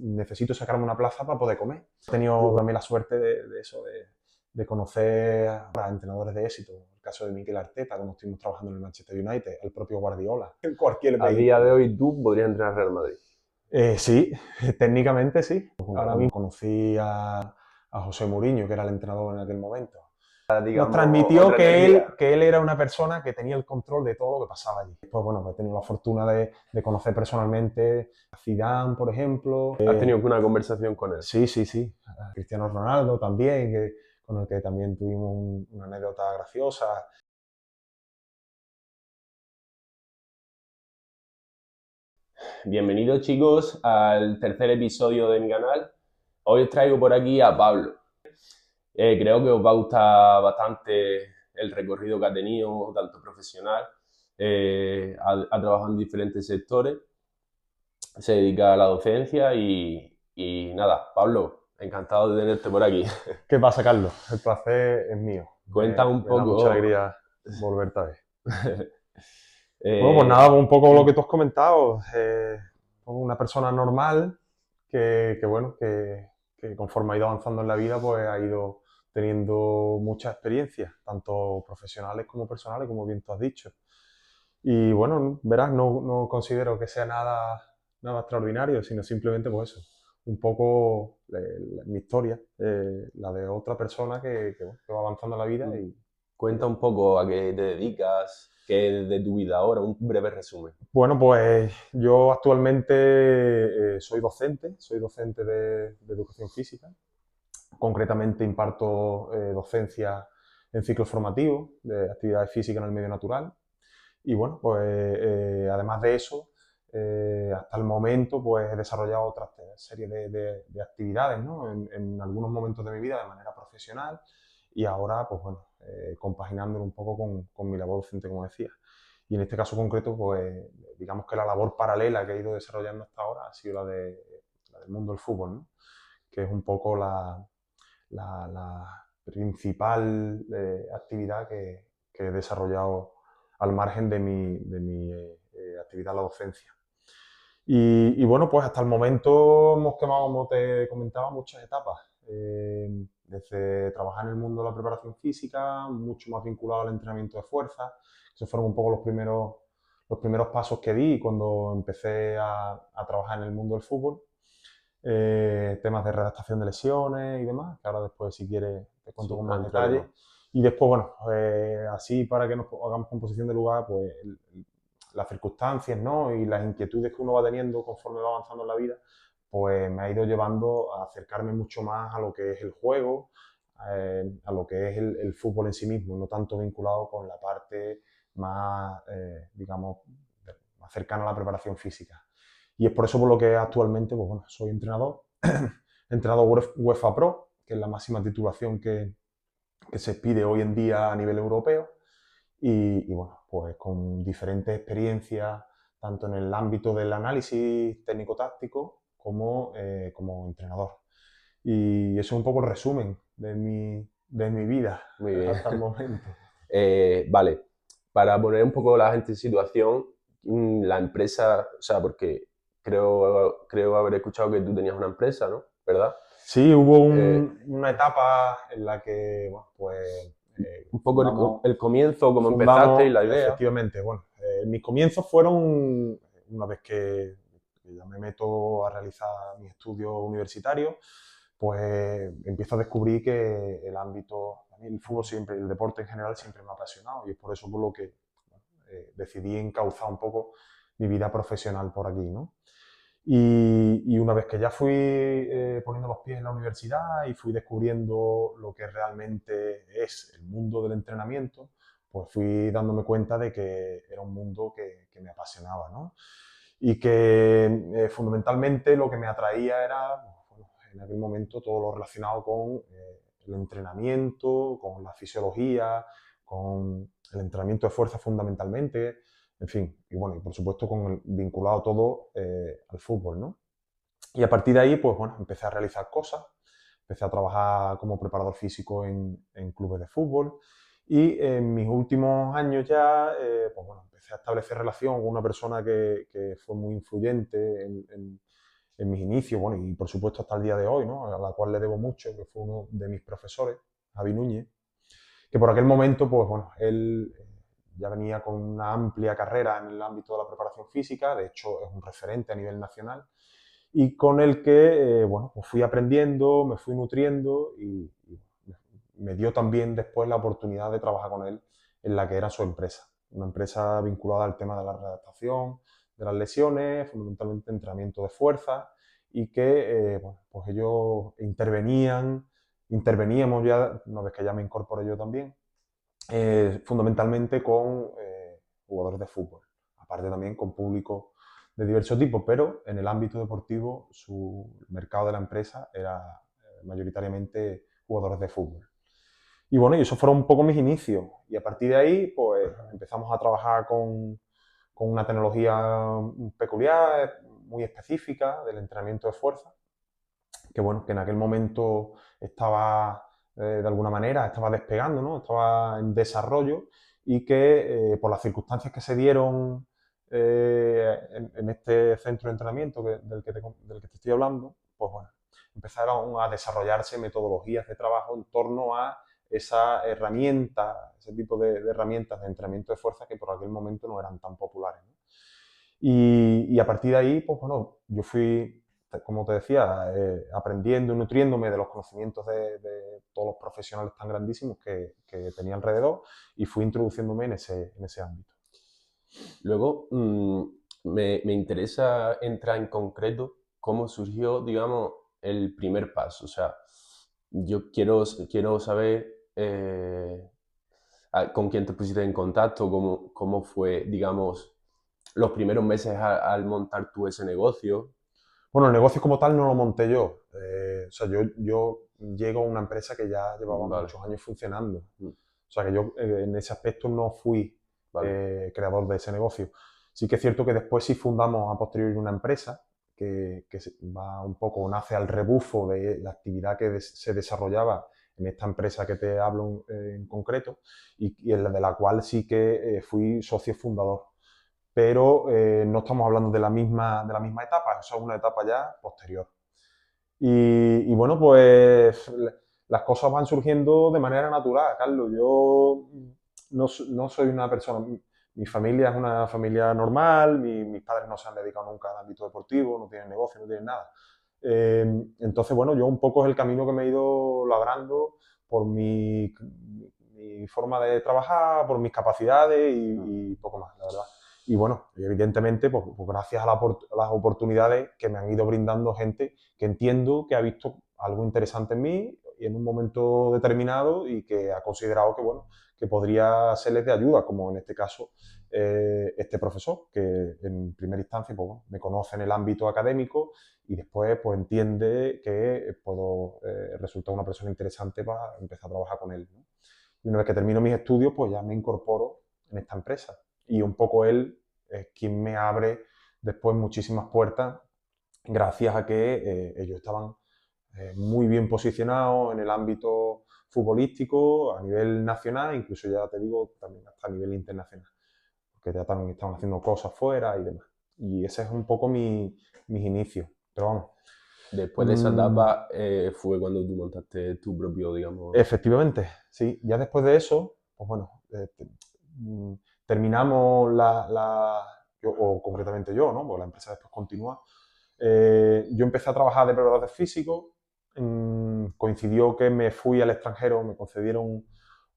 necesito sacarme una plaza para poder comer. He tenido también la suerte de eso, de conocer a entrenadores de éxito. El caso de Mikel Arteta, cuando estuvimos trabajando en el Manchester United, al propio Guardiola, en cualquier A vehículo. día de hoy tú podrías entrenar Real Madrid. Sí, técnicamente sí. Ahora mismo conocí a José Mourinho, que era el entrenador en aquel momento. Nos transmitió que él era una persona que tenía el control de todo lo que pasaba allí. Pues bueno, he tenido la fortuna de conocer personalmente a Zidane, por ejemplo. ¿Has tenido una conversación con él? Sí, sí, sí. A Cristiano Ronaldo también, con el que también tuvimos una anécdota graciosa. Bienvenidos chicos al tercer episodio de mi canal. Hoy os traigo por aquí a Pablo. Creo que os va a gustar bastante el recorrido que ha tenido, tanto profesional, ha trabajado en diferentes sectores, se dedica a la docencia y nada, Pablo, encantado de tenerte por aquí. ¿Qué pasa, Carlos? El placer es mío. Cuenta un Me da mucha poco. alegría volverte a ver. Bueno, pues eh, nada, un poco lo que tú has comentado. Una persona normal bueno, que conforme ha ido avanzando en la vida, pues ha ido teniendo muchas experiencias, tanto profesionales como personales, como bien tú has dicho. Y bueno, verás, no considero que sea nada extraordinario, sino simplemente pues eso, un poco mi historia, la de otra persona bueno, que va avanzando en la vida y Cuenta un poco a qué te dedicas, qué es de tu vida ahora, un breve resumen. bueno, pues yo actualmente soy docente de educación física. Concretamente imparto docencia en ciclos formativos de actividades físicas en el medio natural. Y bueno, pues además de eso, hasta el momento pues he desarrollado otra serie de actividades, ¿no? En algunos momentos de mi vida de manera profesional y ahora pues bueno, compaginándolo un poco con mi labor docente, como decía. Y en este caso concreto, pues digamos que la labor paralela que he ido desarrollando hasta ahora ha sido la del mundo del fútbol, ¿no? Que es un poco la principal actividad que he desarrollado al margen de mi actividad en la docencia. Y bueno, pues hasta el momento hemos quemado, como te comentaba, muchas etapas. Desde trabajar en el mundo de la preparación física, mucho más vinculado al entrenamiento de fuerza. Esos fueron un poco los primeros pasos que di cuando empecé a trabajar en el mundo del fútbol. Temas de redactación de lesiones y demás, que ahora después, si quieres, te cuento Sí, con más entraremos. detalle. Y después, bueno, así para que nos hagamos composición de lugar, pues las circunstancias, ¿no? Y las inquietudes que uno va teniendo conforme va avanzando en la vida, pues me ha ido llevando a acercarme mucho más a lo que es el juego, a lo que es el fútbol en sí mismo, no tanto vinculado con la parte más, digamos, más cercana a la preparación física. Y es por eso por lo que actualmente pues bueno, soy entrenador, entrenador UEFA Pro, que es la máxima titulación que se pide hoy en día a nivel europeo. Y bueno, pues con diferentes experiencias, tanto en el ámbito del análisis técnico-táctico como entrenador. Y eso es un poco el resumen de mi vida Muy bien. hasta el momento. Vale, para poner un poco la gente en situación, la empresa, o sea, porque creo haber escuchado que tú tenías una empresa, ¿no? ¿Verdad? Sí, hubo Eh, una etapa en la que, bueno, pues un poco fundamos, el comienzo, cómo empezaste y fundamos, la idea. efectivamente, bueno, mis comienzos fueron, una vez que ya me meto a realizar mis estudios universitarios, pues empiezo a descubrir que el ámbito, a mí el fútbol siempre, el deporte en general siempre me ha apasionado y es por eso por lo que bueno, decidí encauzar un poco mi vida profesional por aquí, ¿no? Y una vez que ya fui poniendo los pies en la universidad y fui descubriendo lo que realmente es el mundo del entrenamiento, pues fui dándome cuenta de que era un mundo que me apasionaba, ¿no? Y que fundamentalmente lo que me atraía era, bueno, en aquel momento, todo lo relacionado con el entrenamiento, con la fisiología, con el entrenamiento de fuerza fundamentalmente, en fin, y bueno, y por supuesto vinculado todo al fútbol, ¿no? Y a partir de ahí, pues bueno, empecé a realizar cosas, empecé a trabajar como preparador físico en clubes de fútbol y en mis últimos años ya, pues bueno, empecé a establecer relación con una persona que fue muy influyente en mis inicios, bueno, y por supuesto hasta el día de hoy, ¿no? A la cual le debo mucho, que fue uno de mis profesores, Javi Núñez, que por aquel momento, pues bueno, él ya venía con una amplia carrera en el ámbito de la preparación física, de hecho es un referente a nivel nacional, y con el que, bueno, pues fui aprendiendo, me fui nutriendo y me dio también después la oportunidad de trabajar con él en la que era su empresa, una empresa vinculada al tema de la readaptación, de las lesiones, fundamentalmente entrenamiento de fuerza, y que, bueno, pues ellos interveníamos ya, una vez que ya me incorporé yo también, fundamentalmente con jugadores de fútbol, aparte también con público de diversos tipos, pero en el ámbito deportivo el mercado de la empresa era mayoritariamente jugadores de fútbol. Y bueno, y esos fueron un poco mis inicios. Y a partir de ahí, pues empezamos a trabajar con una tecnología peculiar, muy específica del entrenamiento de fuerza, que bueno, que en aquel momento estaba de alguna manera, estaba despegando, ¿no? Estaba en desarrollo y que por las circunstancias que se dieron en este centro de entrenamiento del que te estoy hablando, pues bueno, empezaron a desarrollarse metodologías de trabajo en torno a esa herramienta, ese tipo de herramientas de entrenamiento de fuerza que por aquel momento no eran tan populares, ¿no? Y a partir de ahí, pues bueno, yo fui, como te decía, aprendiendo y nutriéndome de los conocimientos de todos los profesionales tan grandísimos que tenía alrededor y fui introduciéndome en ese ámbito. Luego, me interesa entrar en concreto cómo surgió, digamos, el primer paso. O sea, yo quiero saber con quién te pusiste en contacto, cómo fue, digamos, los primeros meses al montar tú ese negocio. Bueno, el negocio como tal no lo monté yo. O sea, yo llego a una empresa que ya llevaba Vale, muchos años funcionando. mm, O sea, que yo en ese aspecto no fui vale. creador de ese negocio. Sí que es cierto que después sí fundamos a posteriori una empresa va un poco, nace al rebufo de la actividad que se desarrollaba en esta empresa que te hablo en concreto y en la de la cual sí que fui socio fundador. Pero no estamos hablando de la misma etapa, eso es una etapa ya posterior. Y bueno, pues las cosas van surgiendo de manera natural, Carlos. Yo no soy una persona, mi familia es una familia normal, mis padres no se han dedicado nunca al ámbito deportivo, no tienen negocio, no tienen nada. Entonces, bueno, yo un poco es el camino que me he ido labrando por mi forma de trabajar, por mis capacidades y poco más, la verdad. Y bueno, evidentemente, pues gracias a las oportunidades que me han ido brindando gente que entiendo que ha visto algo interesante en mí y en un momento determinado y que ha considerado que, bueno, que podría serles de ayuda, como en este caso este profesor, que en primera instancia pues, bueno, me conoce en el ámbito académico y después pues, entiende que puedo resultar una persona interesante para empezar a trabajar con él, ¿no? Y una vez que termino mis estudios, pues ya me incorporo en esta empresa. Y un poco él es quien me abre después muchísimas puertas gracias a que ellos estaban muy bien posicionados en el ámbito futbolístico a nivel nacional, incluso ya te digo, también hasta a nivel internacional, porque ya también estaban haciendo cosas fuera y demás. Y ese es un poco mis inicios. Pero vamos, Después de esa mmm, etapa fue cuando tú montaste tu propio, digamos. efectivamente, sí. Ya después de eso, pues bueno, terminamos o concretamente yo, ¿no? Porque la empresa después continúa. Yo empecé a trabajar de preparador físico, coincidió que me fui al extranjero, me concedieron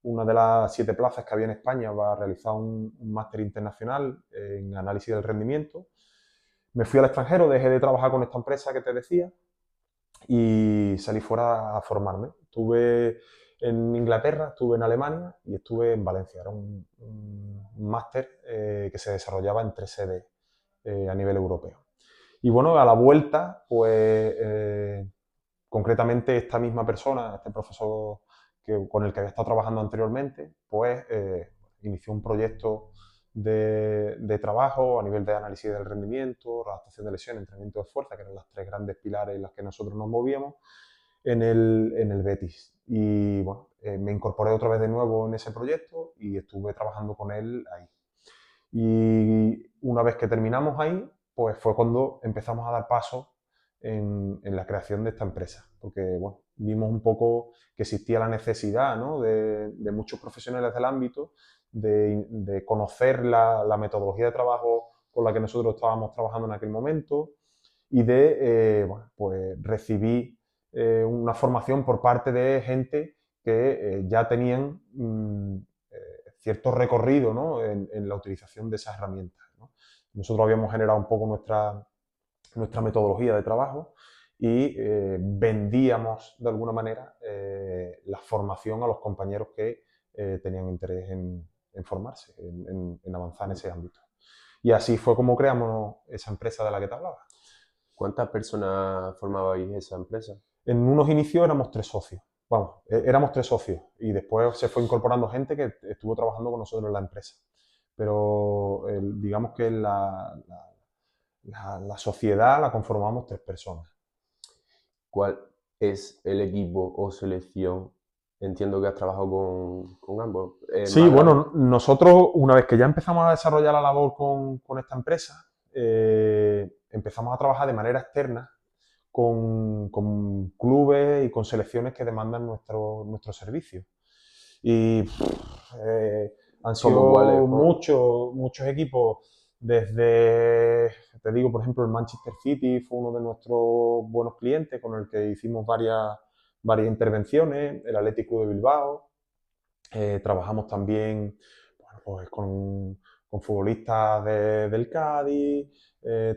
una de las 7 plazas que había en España para realizar un máster internacional en análisis del rendimiento. Me fui al extranjero, dejé de trabajar con esta empresa que te decía y salí fuera a formarme. Estuve en Inglaterra, estuve en Alemania y estuve en Valencia. Era un máster que se desarrollaba en 3 sedes a nivel europeo. Y bueno, a la vuelta, pues concretamente esta misma persona, este profesor con el que había estado trabajando anteriormente, pues inició un proyecto de trabajo a nivel de análisis del rendimiento, adaptación de lesiones, entrenamiento de fuerza, que eran las 3 grandes pilares en las que nosotros nos movíamos, en el Betis. Y bueno, me incorporé otra vez de nuevo en ese proyecto y estuve trabajando con él ahí. Y una vez que terminamos ahí, pues fue cuando empezamos a dar paso en la creación de esta empresa, porque bueno, vimos un poco que existía la necesidad, ¿no?, de muchos profesionales del ámbito de conocer la metodología de trabajo con la que nosotros estábamos trabajando en aquel momento y de bueno, pues recibir una formación por parte de gente que ya tenían cierto recorrido, ¿no?, en la utilización de esas herramientas, ¿no? Nosotros habíamos generado un poco nuestra metodología de trabajo y vendíamos de alguna manera la formación a los compañeros que tenían interés en formarse, en avanzar en ese ámbito. Y así fue como creamos esa empresa de la que te hablaba. ¿Cuántas personas formabais esa empresa? En unos inicios éramos 3 socios. Vamos, éramos 3 socios y después se fue incorporando gente que estuvo trabajando con nosotros en la empresa. Pero digamos que la sociedad la conformamos 3 personas. ¿Cuál es el equipo o selección? Entiendo que has trabajado con ambos. Sí, bueno, nosotros una vez que ya empezamos a desarrollar la labor con esta empresa, empezamos a trabajar de manera externa con clubes y con selecciones que demandan nuestro servicio. Y han ¿Cómo cuáles? sido muchos equipos, desde, te digo, por ejemplo, el Manchester City fue uno de nuestros buenos clientes con el que hicimos varias intervenciones, el Athletic Club de Bilbao. Trabajamos también, bueno, pues con futbolistas del Cádiz,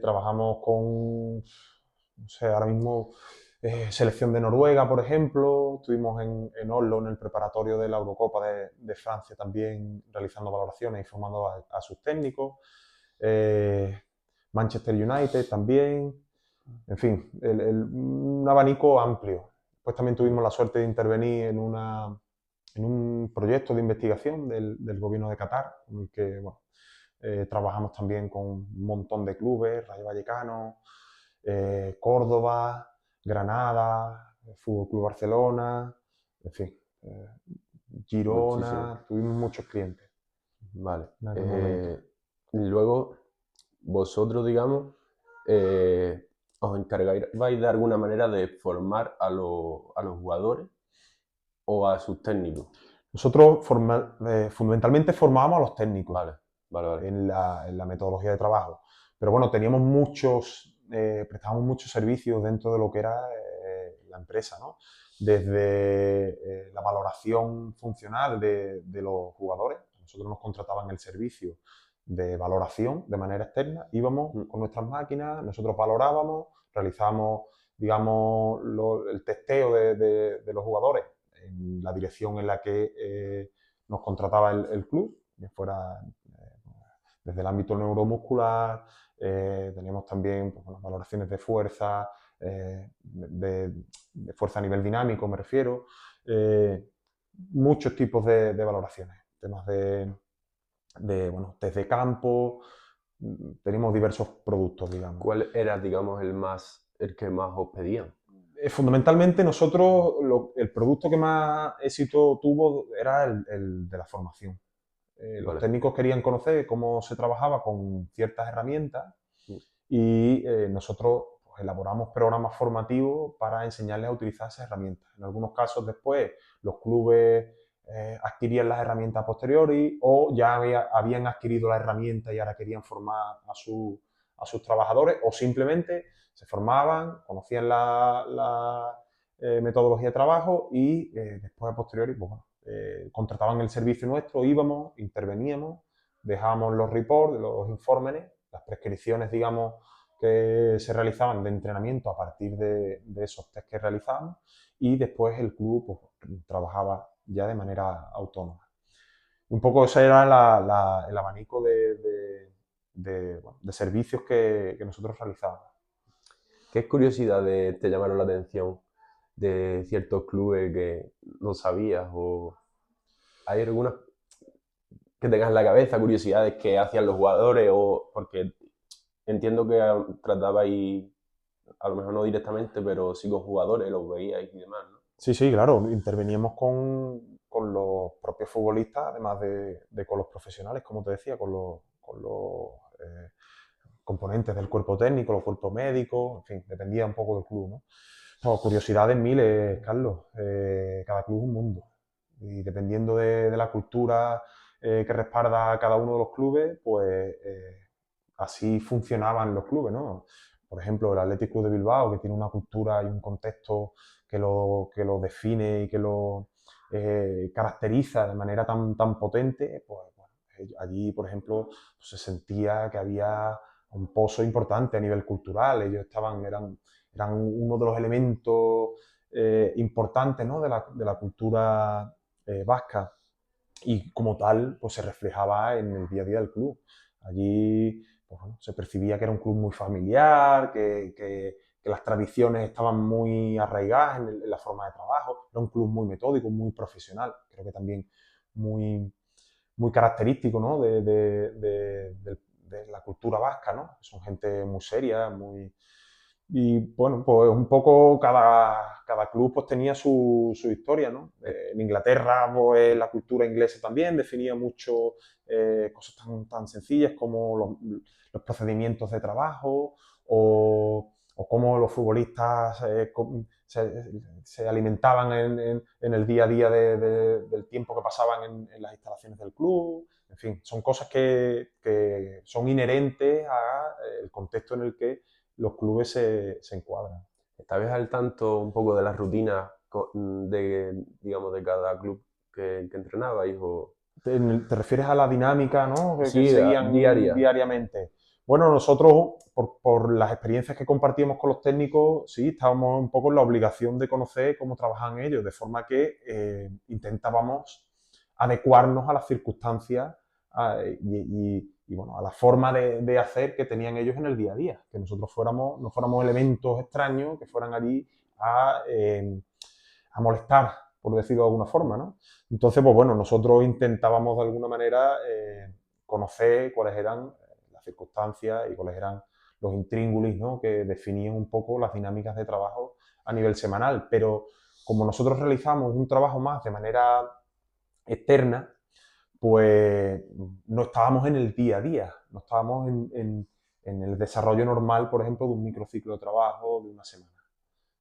trabajamos con, no sé, ahora mismo selección de Noruega, por ejemplo, estuvimos en Oslo en el preparatorio de la Eurocopa de Francia también realizando valoraciones y formando a sus técnicos, Manchester United también, en fin, un abanico amplio. Después también tuvimos la suerte de intervenir en un proyecto de investigación del gobierno de Qatar, en el que bueno, trabajamos también con un montón de clubes, Rayo Vallecano, Córdoba, Granada, Fútbol Club Barcelona, en fin, Muchísimo. Girona, tuvimos muchos clientes. Vale. En aquel momento. Luego, vosotros, digamos, os encargáis de alguna manera de formar a los jugadores o a sus técnicos. Nosotros fundamentalmente formábamos a los técnicos. Vale, vale, vale. En la metodología de trabajo. Pero bueno, prestábamos muchos servicios dentro de lo que era la empresa, ¿no? Desde la valoración funcional de los jugadores. Nosotros nos contrataban el servicio de valoración de manera externa. Íbamos con nuestras máquinas, nosotros valorábamos, realizábamos, digamos, el testeo de los jugadores en la dirección en la que nos contrataba el club, que fuera desde el ámbito neuromuscular, teníamos también pues, bueno, valoraciones de fuerza, de fuerza a nivel dinámico me refiero, muchos tipos de valoraciones, temas bueno, test de campo, tenemos diversos productos, digamos. ¿Cuál era, digamos, el que más os pedían? Fundamentalmente nosotros, el producto que más éxito tuvo era el de la formación. Los Vale. técnicos querían conocer cómo se trabajaba con ciertas herramientas y nosotros pues, elaboramos programas formativos para enseñarles a utilizar esas herramientas. En algunos casos después los clubes adquirían las herramientas a posteriori o ya habían adquirido la herramienta y ahora querían formar a sus trabajadores o simplemente se formaban, conocían la metodología de trabajo y después a posteriori pues, bueno, contrataban el servicio nuestro, íbamos, interveníamos, dejábamos los reports, los informes, las prescripciones, digamos, que se realizaban de entrenamiento a partir de esos test que realizábamos y después el club pues, trabajaba ya de manera autónoma. Un poco ese era el abanico de servicios que nosotros realizábamos. ¿Qué curiosidades te llamaron la atención de ciertos clubes que no sabías? ¿O hay algunas que tengas en la cabeza, curiosidades que hacían los jugadores? O porque entiendo que tratabais, a lo mejor no directamente, pero sí con jugadores, los veíais y demás, ¿no? Sí, sí, claro, interveníamos con los propios futbolistas, además de con los profesionales, como te decía, con los componentes del cuerpo técnico, los cuerpos médicos, en fin, dependía un poco del club, ¿no? No, curiosidades miles, Carlos. Cada club es un mundo. Y dependiendo de la cultura que respalda cada uno de los clubes, pues así funcionaban los clubes, ¿no? Por ejemplo, el Athletic Club de Bilbao, que tiene una cultura y un contexto que lo define y que lo caracteriza de manera tan potente, pues bueno, allí, por ejemplo, pues, se sentía que había un pozo importante a nivel cultural. Ellos eran uno de los elementos importantes, ¿no? de la cultura vasca, y como tal pues se reflejaba en el día a día del club. Allí pues, bueno, se percibía que era un club muy familiar, que las tradiciones estaban muy arraigadas en la forma de trabajo. Era un club muy metódico, muy profesional, creo que también muy, muy característico, ¿no? de la cultura vasca, ¿no? Son gente muy seria, muy... Y bueno, pues un poco cada club pues tenía su historia, ¿no? En Inglaterra, pues la cultura inglesa también definía mucho cosas tan sencillas como los procedimientos de trabajo, o cómo los futbolistas se alimentaban en el día a día del tiempo que pasaban en las instalaciones del club. En fin, son cosas que son inherentes al contexto en el que los clubes se encuadran. ¿Estabas al tanto un poco de las rutinas digamos, de cada club que entrenabais? ¿Te refieres a la dinámica, ¿no? que Sí, seguían diaria. diariamente? Bueno, nosotros, por las experiencias que compartíamos con los técnicos, sí, estábamos un poco en la obligación de conocer cómo trabajan ellos, de forma que intentábamos adecuarnos a las circunstancias bueno, a la forma de hacer que tenían ellos en el día a día, que nosotros no fuéramos elementos extraños que fueran allí a molestar, por decirlo de alguna forma, ¿no? Entonces, pues bueno, nosotros intentábamos de alguna manera conocer cuáles eran las circunstancias y cuáles eran los intríngulis, ¿no? Que definían un poco las dinámicas de trabajo a nivel semanal. Pero como nosotros realizamos un trabajo más de manera externa, pues no estábamos en el día a día, no estábamos en el desarrollo normal, por ejemplo, de un microciclo de trabajo de una semana.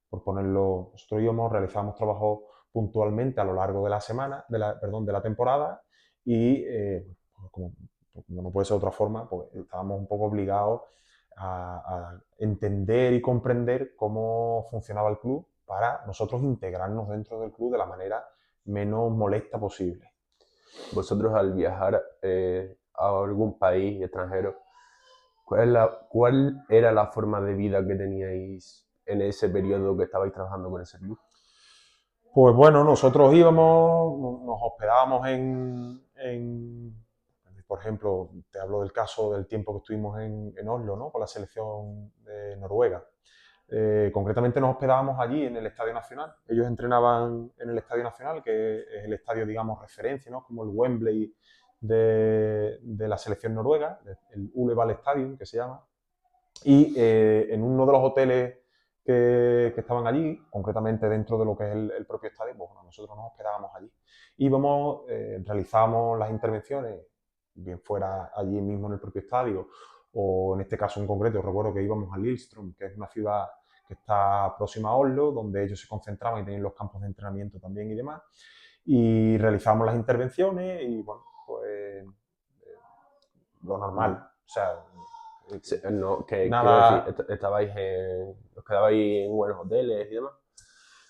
Por ponerlo, nosotros realizábamos trabajo puntualmente a lo largo de la semana, de la temporada, y como no puede ser de otra forma, pues estábamos un poco obligados a entender y comprender cómo funcionaba el club para nosotros integrarnos dentro del club de la manera menos molesta posible. Vosotros al viajar a algún país extranjero, ¿cuál era la forma de vida que teníais en ese periodo que estabais trabajando con ese club? Pues bueno, nosotros íbamos, nos hospedábamos por ejemplo, te hablo del caso del tiempo que estuvimos en Oslo, ¿no? Con la selección de Noruega. Concretamente nos hospedábamos allí en el Estadio Nacional. Ellos entrenaban en el Estadio Nacional, que es el estadio, digamos, referencia, ¿no? Como el Wembley de la selección noruega, el Ullevål Stadium, que se llama. Y en uno de los hoteles que estaban allí, concretamente dentro de lo que es el propio estadio, pues bueno, nosotros nos hospedábamos allí. Íbamos, realizábamos las intervenciones, bien fuera allí mismo en el propio estadio, o en este caso en concreto, recuerdo que íbamos a Lillestrøm, que es una ciudad que está próxima a Oslo, donde ellos se concentraban y tenían los campos de entrenamiento también y demás, y realizábamos las intervenciones y, bueno, pues lo normal, o sea, No, quiero decir, nada. os quedabais en buenos hoteles y demás.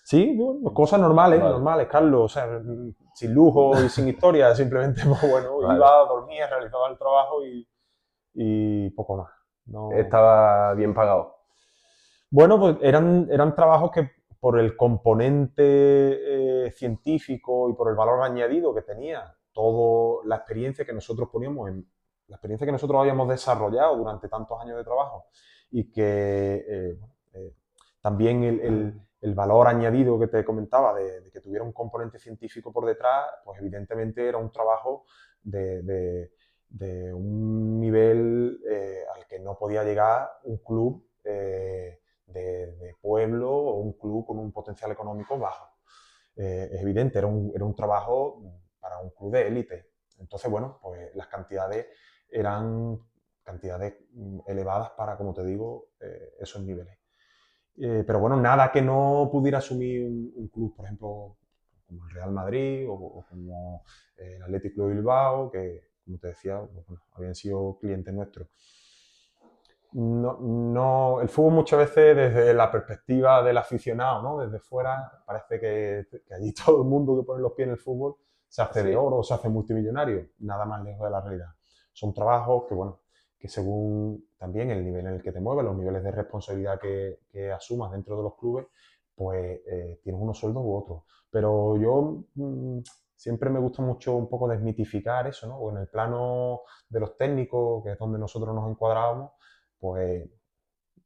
Sí, bueno, cosas normales, Vale, normales, Carlos, o sea, sin lujo y sin historia, simplemente, pues bueno, vale. iba, dormía, realizaba el trabajo y poco más. No. Estaba bien pagado. Bueno, pues eran trabajos que por el componente científico y por el valor añadido que tenía toda la experiencia que nosotros poníamos la experiencia que nosotros habíamos desarrollado durante tantos años de trabajo, y que también el valor añadido que te comentaba de que tuviera un componente científico por detrás, pues evidentemente era un trabajo de un nivel al que no podía llegar un club de pueblo o un club con un potencial económico bajo. Es evidente, era un trabajo para un club de élite. Entonces, bueno, pues las cantidades eran cantidades elevadas para, como te digo, esos niveles. Pero bueno, nada que no pudiera asumir un club, por ejemplo, como el Real Madrid o como el Athletic Club de Bilbao, que, como te decía, pues, bueno, habían sido clientes nuestros. No, el fútbol muchas veces desde la perspectiva del aficionado, ¿no? Desde fuera, parece que allí todo el mundo que pone los pies en el fútbol se hace de oro, se hace multimillonario, nada más lejos de la realidad. Son trabajos que, bueno, que según también el nivel en el que te mueves, los niveles de responsabilidad que asumas dentro de los clubes, pues tienes unos sueldos u otros. Pero yo siempre me gusta mucho un poco desmitificar eso, ¿no? O en el plano de los técnicos, que es donde nosotros nos encuadrábamos, pues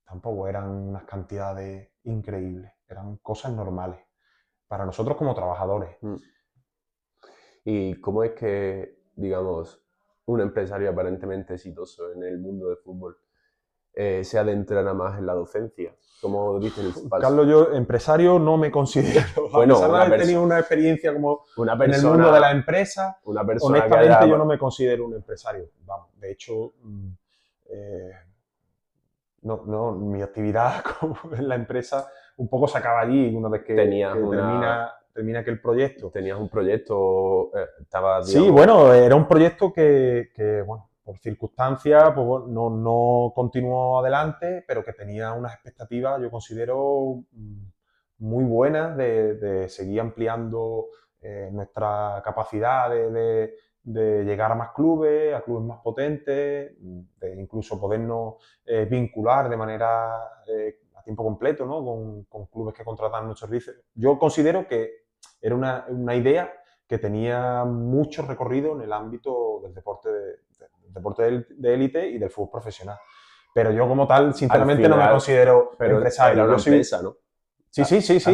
tampoco eran unas cantidades increíbles, eran cosas normales para nosotros como trabajadores. ¿Y cómo es que, digamos, un empresario aparentemente exitoso en el mundo del fútbol se adentrará más en la docencia? ¿Cómo diste el paso? Carlos, yo empresario no me considero. Bueno, a pesar de haber tenido una experiencia como una en el mundo de la empresa, honestamente yo no me considero un empresario. Vamos, de hecho, mi actividad en la empresa un poco se acaba allí una vez que termina aquel proyecto. Tenías un proyecto, estaba, digamos... Sí, bueno, era un proyecto que bueno, por circunstancias pues, bueno, no continuó adelante, pero que tenía unas expectativas, yo considero, muy buenas de seguir ampliando nuestra capacidad de llegar a más clubes, a clubes más potentes, de incluso podernos vincular de manera a tiempo completo, ¿no? con clubes que contratan nuestros servicios. Yo considero que era una idea que tenía mucho recorrido en el ámbito del deporte de élite y del fútbol profesional. Pero yo como tal, sinceramente, no me considero empresario. Era una empresa, ¿no? Sí, al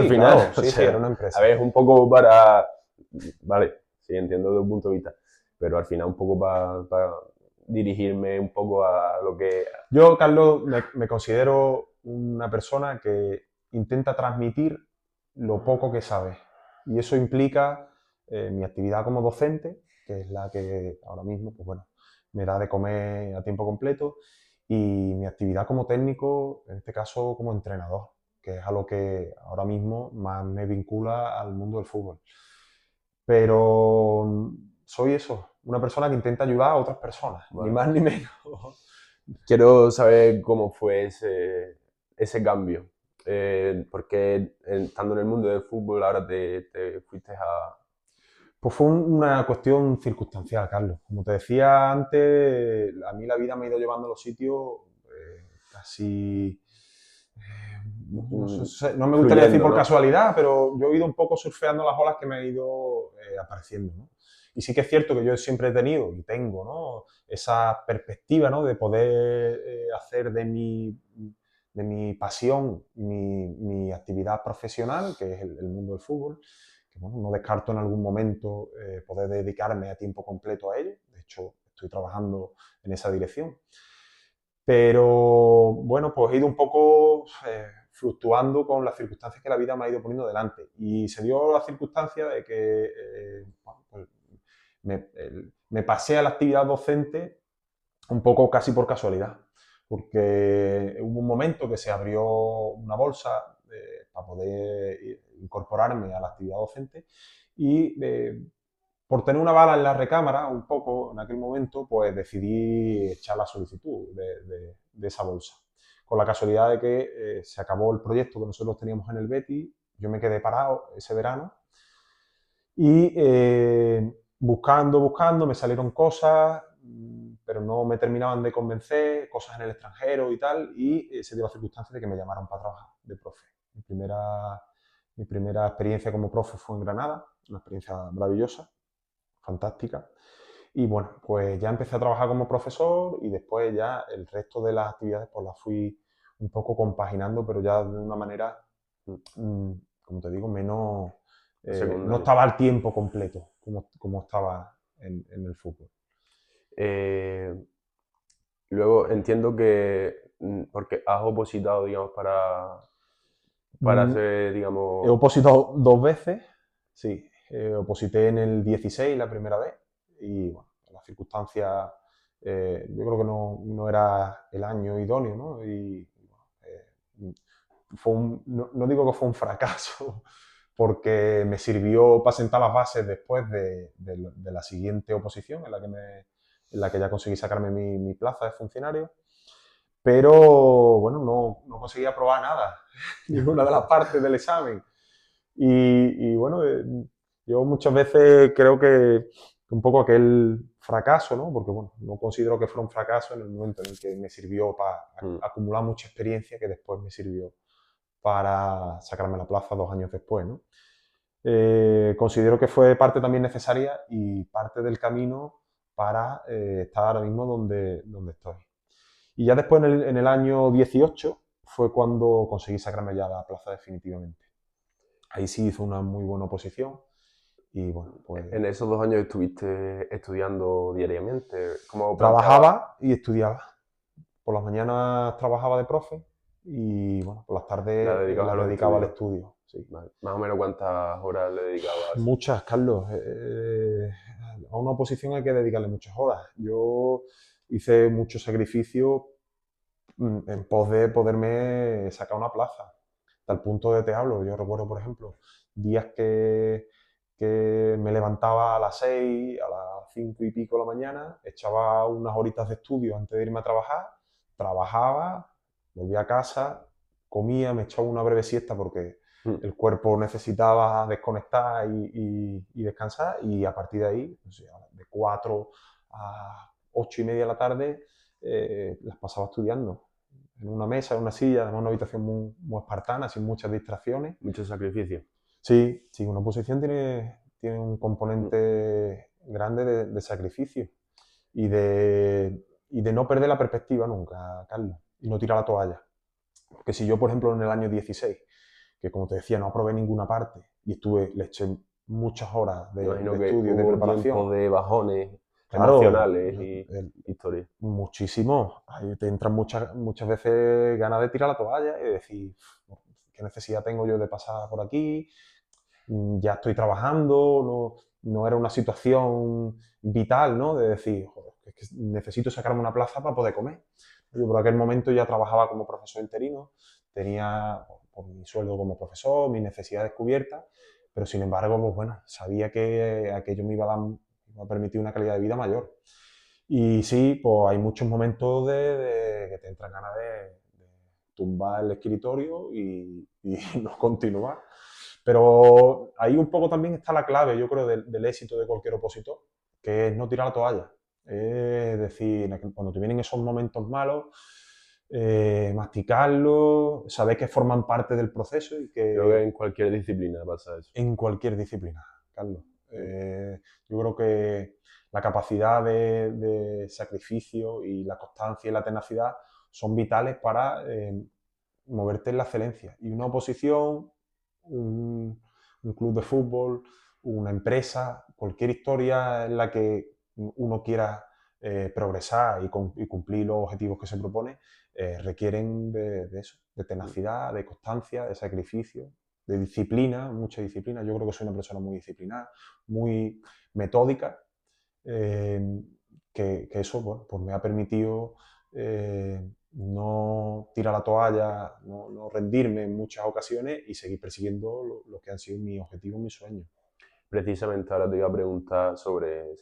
final, claro, sí, era una empresa. A ver, es un poco para... Vale, sí, entiendo desde un punto de vista, pero al final un poco para dirigirme un poco a lo que... Yo, Carlos, me considero una persona que intenta transmitir lo poco que sabe. Y eso implica mi actividad como docente, que es la que ahora mismo, pues bueno, me da de comer a tiempo completo, y mi actividad como técnico, en este caso como entrenador, que es a lo que ahora mismo más me vincula al mundo del fútbol. Pero soy eso, una persona que intenta ayudar a otras personas, ni más ni menos. Quiero saber cómo fue ese cambio. Porque estando en el mundo del fútbol ahora te fuiste a... Pues fue una cuestión circunstancial, Carlos. Como te decía antes, a mí la vida me ha ido llevando a los sitios casi... no me gustaría decir por casualidad, pero yo he ido un poco surfeando las olas que me han ido apareciendo, ¿no? Y sí que es cierto que yo siempre he tenido y tengo, ¿no? Esa perspectiva, ¿no? De poder hacer de mi pasión mi actividad profesional, que es el mundo del fútbol. Que, bueno, no descarto en algún momento poder dedicarme a tiempo completo a ello. De hecho, estoy trabajando en esa dirección. Pero bueno, pues he ido un poco fluctuando con las circunstancias que la vida me ha ido poniendo delante. Y se dio la circunstancia de que bueno, pues me pasé a la actividad docente un poco casi por casualidad. Porque hubo un momento que se abrió una bolsa para poder incorporarme a la actividad docente y por tener una bala en la recámara un poco en aquel momento, pues decidí echar la solicitud de esa bolsa. Con la casualidad de que se acabó el proyecto que nosotros teníamos en el Betis, yo me quedé parado ese verano y buscando, me salieron cosas, pero no me terminaban de convencer, cosas en el extranjero y tal, y se dio la circunstancia de que me llamaron para trabajar de profe. Mi primera experiencia como profe fue en Granada, una experiencia maravillosa, fantástica. Y bueno, pues ya empecé a trabajar como profesor y después ya el resto de las actividades pues las fui un poco compaginando, pero ya de una manera, como te digo, menos... no estaba al tiempo completo como estaba en el fútbol. Luego entiendo que, porque has opositado, digamos, para hacer, digamos... He opositado 2 veces, sí. Oposité en el 16 la primera vez y bueno, las circunstancias yo creo que no era el año idóneo, ¿no? No digo que fue un fracaso, porque me sirvió para sentar las bases después de la siguiente oposición, en la que ya conseguí sacarme mi plaza de funcionario, pero bueno, no conseguí aprobar nada, ninguna de las partes del examen. Bueno, yo muchas veces creo que un poco aquel fracaso, ¿no? Porque bueno, no considero que fuera un fracaso en el momento en el que me sirvió para Mm. acumular mucha experiencia que después me sirvió para sacarme la plaza 2 años después, ¿no? Considero que fue parte también necesaria y parte del camino para estar ahora mismo donde estoy. Y ya después, en el año 18, fue cuando conseguí sacarme ya la plaza definitivamente. Ahí sí hizo una muy buena oposición y bueno, pues En esos 2 años estuviste estudiando diariamente. ¿Cómo planteaba? trabajaba y estudiaba. Por las mañanas trabajaba de profe y bueno, por las La tardes dedicabas a las los dedicaba al estudios. estudio. Sí. Vale. Más o menos cuántas horas le dedicabas. Muchas, Carlos. A una oposición hay que dedicarle muchas horas. Yo hice mucho sacrificio en pos de poderme sacar una plaza. Tal punto de te hablo. Yo recuerdo, por ejemplo, días que me levantaba a las 6, a las 5 y pico de la mañana, echaba unas horitas de estudio antes de irme a trabajar, trabajaba, volvía a casa, comía, me echaba una breve siesta porque Mm. el cuerpo necesitaba desconectar y descansar, y a partir de ahí, no sé, de 4 a 8 y media de la tarde, las pasaba estudiando en una mesa, en una silla, además una habitación muy espartana, sin muchas distracciones. Mucho sacrificio. Sí, sí, una oposición tiene un Mm. componente grande de sacrificio y de no perder la perspectiva nunca, Carlos, y no tirar la toalla. Porque si yo, por ejemplo, en el año 16, que como te decía, no aprobé ninguna parte y le eché muchas horas Me de imagino que estudio y de hubo preparación, tiempos de bajones claro, emocionales y historias. muchísimo. Ahí te entran muchas veces ganas de tirar la toalla y decir, ¿qué necesidad tengo yo de pasar por aquí? Ya estoy trabajando, no era una situación vital, ¿no? De decir, joder, es que necesito sacarme una plaza para poder comer. Yo por aquel momento ya trabajaba como profesor interino, tenía pues, mi sueldo como profesor, mis necesidades cubiertas, pero sin embargo, pues bueno, sabía que aquello me iba a permitir una calidad de vida mayor. Y sí, pues hay muchos momentos de que te entran ganas de tumbar el escritorio y no continuar. Pero ahí un poco también está la clave, yo creo, del éxito de cualquier opositor, que es no tirar la toalla. Es decir, cuando te vienen esos momentos malos, masticarlos, saber que forman parte del proceso y Creo que que en cualquier disciplina pasa eso. en cualquier disciplina, Carlos. Mm. Yo creo que la capacidad de sacrificio y la constancia y la tenacidad son vitales para moverte en la excelencia. Y una oposición, un club de fútbol, una empresa, cualquier historia en la que uno quiera progresar y cumplir los objetivos que se propone, requieren de eso, de Mm. tenacidad, de constancia, de sacrificio, de disciplina, mucha disciplina. Yo creo que soy una persona muy disciplinada, muy metódica, eh, que eso bueno, pues me ha permitido no tirar la toalla, no rendirme en muchas ocasiones y seguir persiguiendo lo que han sido mis objetivos, mis sueños. Precisamente ahora te iba a preguntar sobre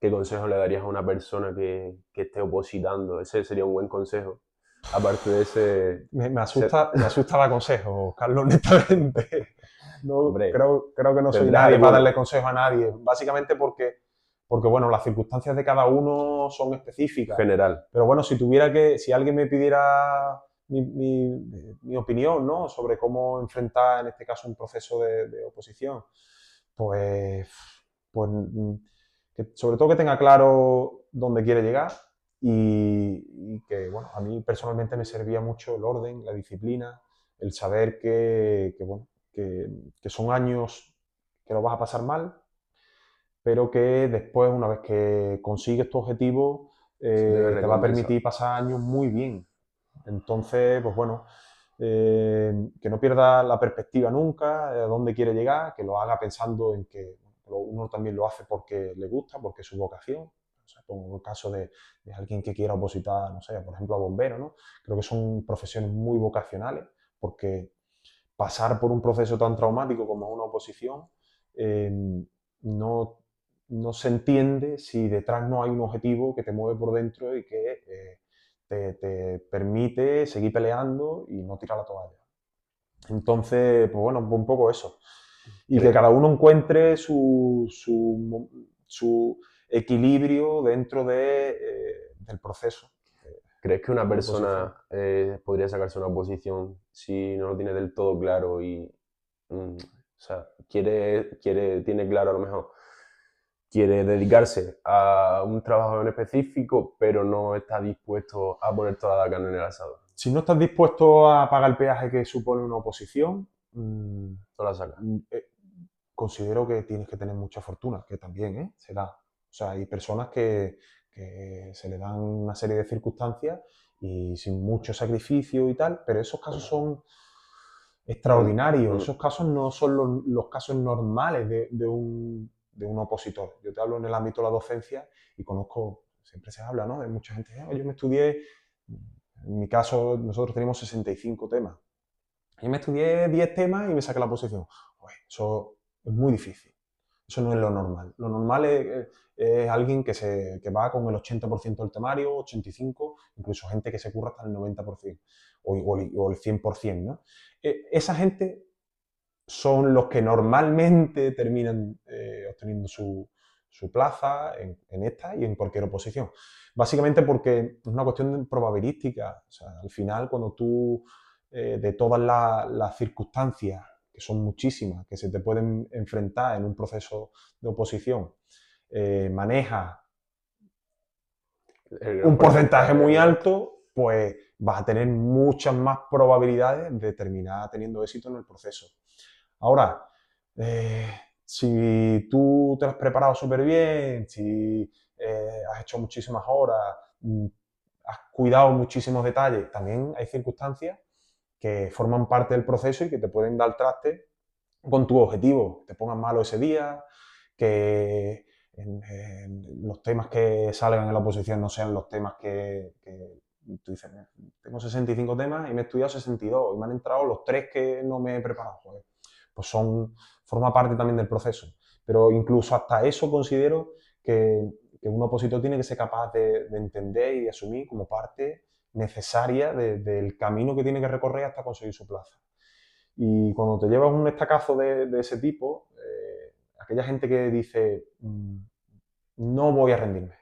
qué consejo le darías a una persona que esté opositando. Ese sería un buen consejo. Aparte de ese... Me ser- asusta el consejo, Carlos, honestamente. No, Hombre, creo que no soy tendrás nadie para darle alguno consejo a nadie, básicamente porque bueno, las circunstancias de cada uno son específicas. general. Pero bueno, si alguien me pidiera mi opinión, ¿no? Sobre cómo enfrentar, en este caso, un proceso de oposición, pues, pues que sobre todo que tenga claro dónde quiere llegar y que, bueno, a mí personalmente me servía mucho el orden, la disciplina, el saber bueno, que son años que lo vas a pasar mal, pero que después, una vez que consigues tu objetivo, Se debe te va a recompensar. permitir pasar años muy bien. Entonces, pues bueno, que no pierda la perspectiva nunca, de a dónde quiere llegar, que lo haga pensando en que uno también lo hace porque le gusta, porque es su vocación. sé, pongo el caso de alguien que quiera opositar, no sé, por ejemplo, a bombero, ¿no? Creo que son profesiones muy vocacionales porque pasar por un proceso tan traumático como una oposición eh, no, no se entiende si detrás no hay un objetivo que te mueve por dentro y que te permite seguir peleando y no tirar la toalla. Entonces, pues bueno, un poco eso. Y que cada uno encuentre su equilibrio dentro del proceso. ¿Crees que una De oposición. persona podría sacarse una oposición si no lo tiene del todo claro y, o sea, tiene claro a lo mejor, quiere dedicarse a un trabajo en específico, pero no está dispuesto a poner toda la carne en el asador? Si no estás dispuesto a pagar el peaje que supone una oposición, No la saca. considero que tienes que tener mucha fortuna, que también se da. O sea, hay personas que se le dan una serie de circunstancias y sin mucho sacrificio y tal, pero esos casos son extraordinarios. Esos casos no son los casos normales de un opositor. Yo te hablo en el ámbito de la docencia y conozco, siempre se habla, ¿no? De mucha gente, yo me estudié, en mi caso nosotros tenemos 65 temas. Yo me estudié 10 temas y me saqué la oposición. Pues eso es muy difícil. Eso no es lo normal. Lo normal es alguien que va con el 80% del temario, 85%, incluso gente que se curra hasta el 90% o el 100%, ¿no? Esa gente son los que normalmente terminan obteniendo su plaza en esta y en cualquier oposición. Básicamente porque es una cuestión probabilística. O sea, al final, cuando tú, de todas las circunstancias, que son muchísimas, que se te pueden enfrentar en un proceso de oposición, manejas El gran un porcentaje porcentaje muy exacto. alto, pues vas a tener muchas más probabilidades de terminar teniendo éxito en el proceso. Ahora, eh, si tú te lo has preparado súper bien, si has hecho muchísimas horas, has cuidado muchísimos detalles, también hay circunstancias que forman parte del proceso y que te pueden dar traste con tu objetivo. Te pongan malo ese día, que los temas que salgan en la oposición no sean los temas que tú dices, tengo 65 temas y me he estudiado 62 y me han entrado los 3 que no me he preparado. Pues forma parte también del proceso. Pero incluso hasta eso considero que un opositor tiene que ser capaz de entender y de asumir como parte necesaria del camino que tiene que recorrer hasta conseguir su plaza. Y cuando te llevas un estacazo de ese tipo, aquella gente que dice, no voy a rendirme,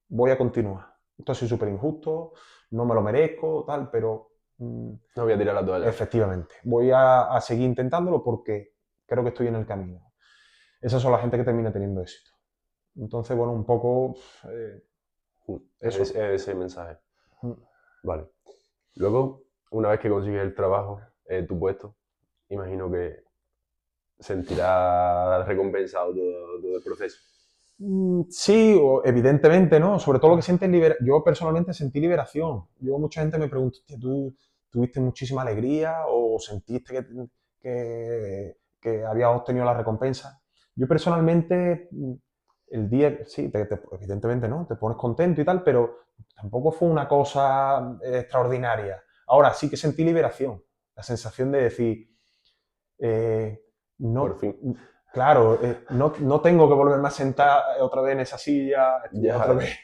voy a continuar. Esto ha sido súper injusto, no me lo merezco, tal, pero No voy a tirar la toalla. efectivamente, voy a seguir intentándolo porque creo que estoy en el camino. Esas son la gente que termina teniendo éxito. Entonces, bueno, un poco eso. Ese mensaje. Vale. Luego, una vez que consigues el trabajo, tu puesto, imagino que sentirás recompensado todo el proceso. Sí, evidentemente, ¿no? Sobre todo lo que sientes yo personalmente sentí liberación. Mucha gente me pregunta, "Hostia, ¿tú tuviste muchísima alegría o sentiste que habías obtenido la recompensa?" Yo personalmente, el día, sí, evidentemente, ¿no? Te pones contento y tal, pero tampoco fue una cosa extraordinaria. Ahora sí que sentí liberación, la sensación de decir, eh, Por no, fin. claro, no tengo que volverme a sentar otra vez en esa silla, estudiar otra Ya. vez,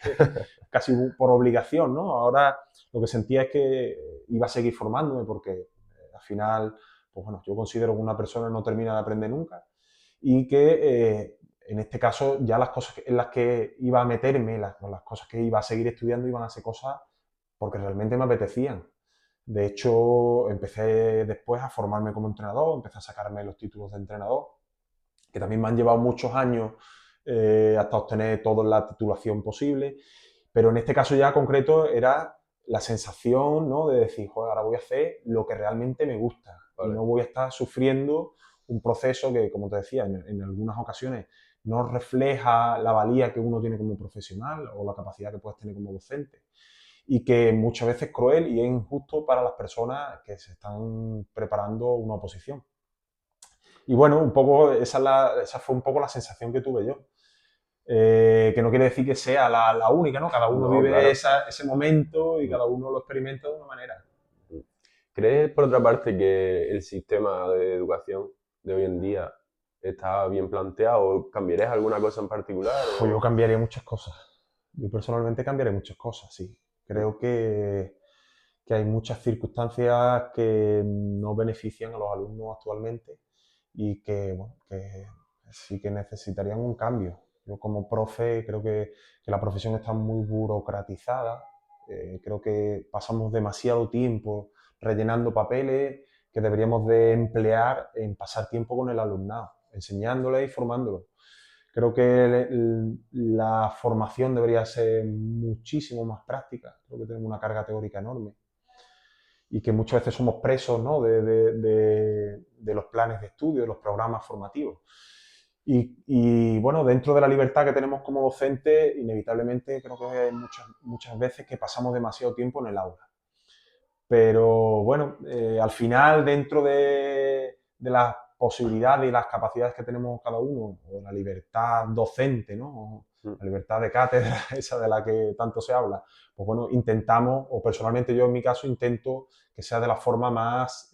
casi por obligación, ¿no? Ahora lo que sentía es que iba a seguir formándome porque al final, pues bueno, yo considero que una persona no termina de aprender nunca y que en este caso ya las cosas en las que iba a meterme, las cosas que iba a seguir estudiando iban a ser cosas porque realmente me apetecían. De hecho, empecé después a formarme como entrenador, empecé a sacarme los títulos de entrenador, que también me han llevado muchos años hasta obtener toda la titulación posible, pero en este caso ya concreto era la sensación, ¿no? De decir, joder, ahora voy a hacer lo que realmente me gusta y Vale. no voy a estar sufriendo un proceso que, como te decía, en algunas ocasiones no refleja la valía que uno tiene como profesional o la capacidad que puedes tener como docente y que muchas veces es cruel y es injusto para las personas que se están preparando una oposición. Y bueno, un poco esa fue un poco la sensación que tuve yo. que no quiere decir que sea la única, ¿no? Cada uno No, vive claro. ese momento y Mm. cada uno lo experimenta de una manera. ¿Crees, por otra parte, que el sistema de educación de hoy en día está bien planteado? ¿Cambiarías alguna cosa en particular? Pues yo O... cambiaría muchas cosas. Yo personalmente cambiaré muchas cosas, sí. Mm. Creo que hay muchas circunstancias que no benefician a los alumnos actualmente y que, bueno, que sí que necesitarían un cambio. Yo como profe creo que la profesión está muy burocratizada. Creo que pasamos demasiado tiempo rellenando papeles que deberíamos de emplear en pasar tiempo con el alumnado, enseñándole y formándolo. Creo que la formación debería ser muchísimo más práctica. Creo que tenemos una carga teórica enorme y que muchas veces somos presos, ¿no? de los planes de estudio, de los programas formativos. Bueno, dentro de la libertad que tenemos como docentes, inevitablemente creo que hay muchas veces que pasamos demasiado tiempo en el aula. Pero bueno, al final, dentro de las posibilidades y las capacidades que tenemos cada uno, o la libertad docente, ¿no? Mm. La libertad de cátedra, esa de la que tanto se habla, pues bueno, intentamos, o personalmente yo en mi caso intento que sea de la forma más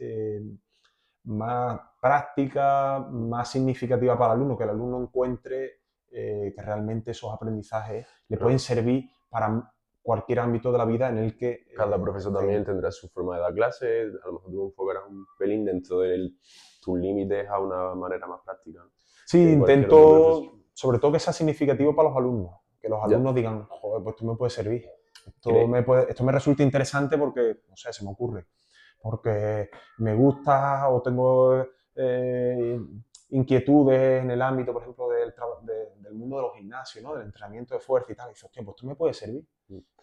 práctica, más significativa para el alumno, que el alumno encuentre que realmente esos aprendizajes le pueden Pero servir para cualquier ámbito de la vida en el que cada profesor estén. también tendrá su forma de dar clase, a lo mejor tú enfocarás un pelín dentro de tus límites a una manera más práctica, ¿no? Sí, Que cualquier otro profesor. intento, sobre todo que sea significativo para los alumnos, que los Ya, alumnos digan, joder, pues esto me puede servir, ¿crees? esto me resulta interesante porque, no sé, se me ocurre, porque me gusta o tengo eh, inquietudes en el ámbito, por ejemplo, del mundo de los gimnasios, ¿no? Del entrenamiento de fuerza y tal, y dices, hostia, pues esto me puede servir,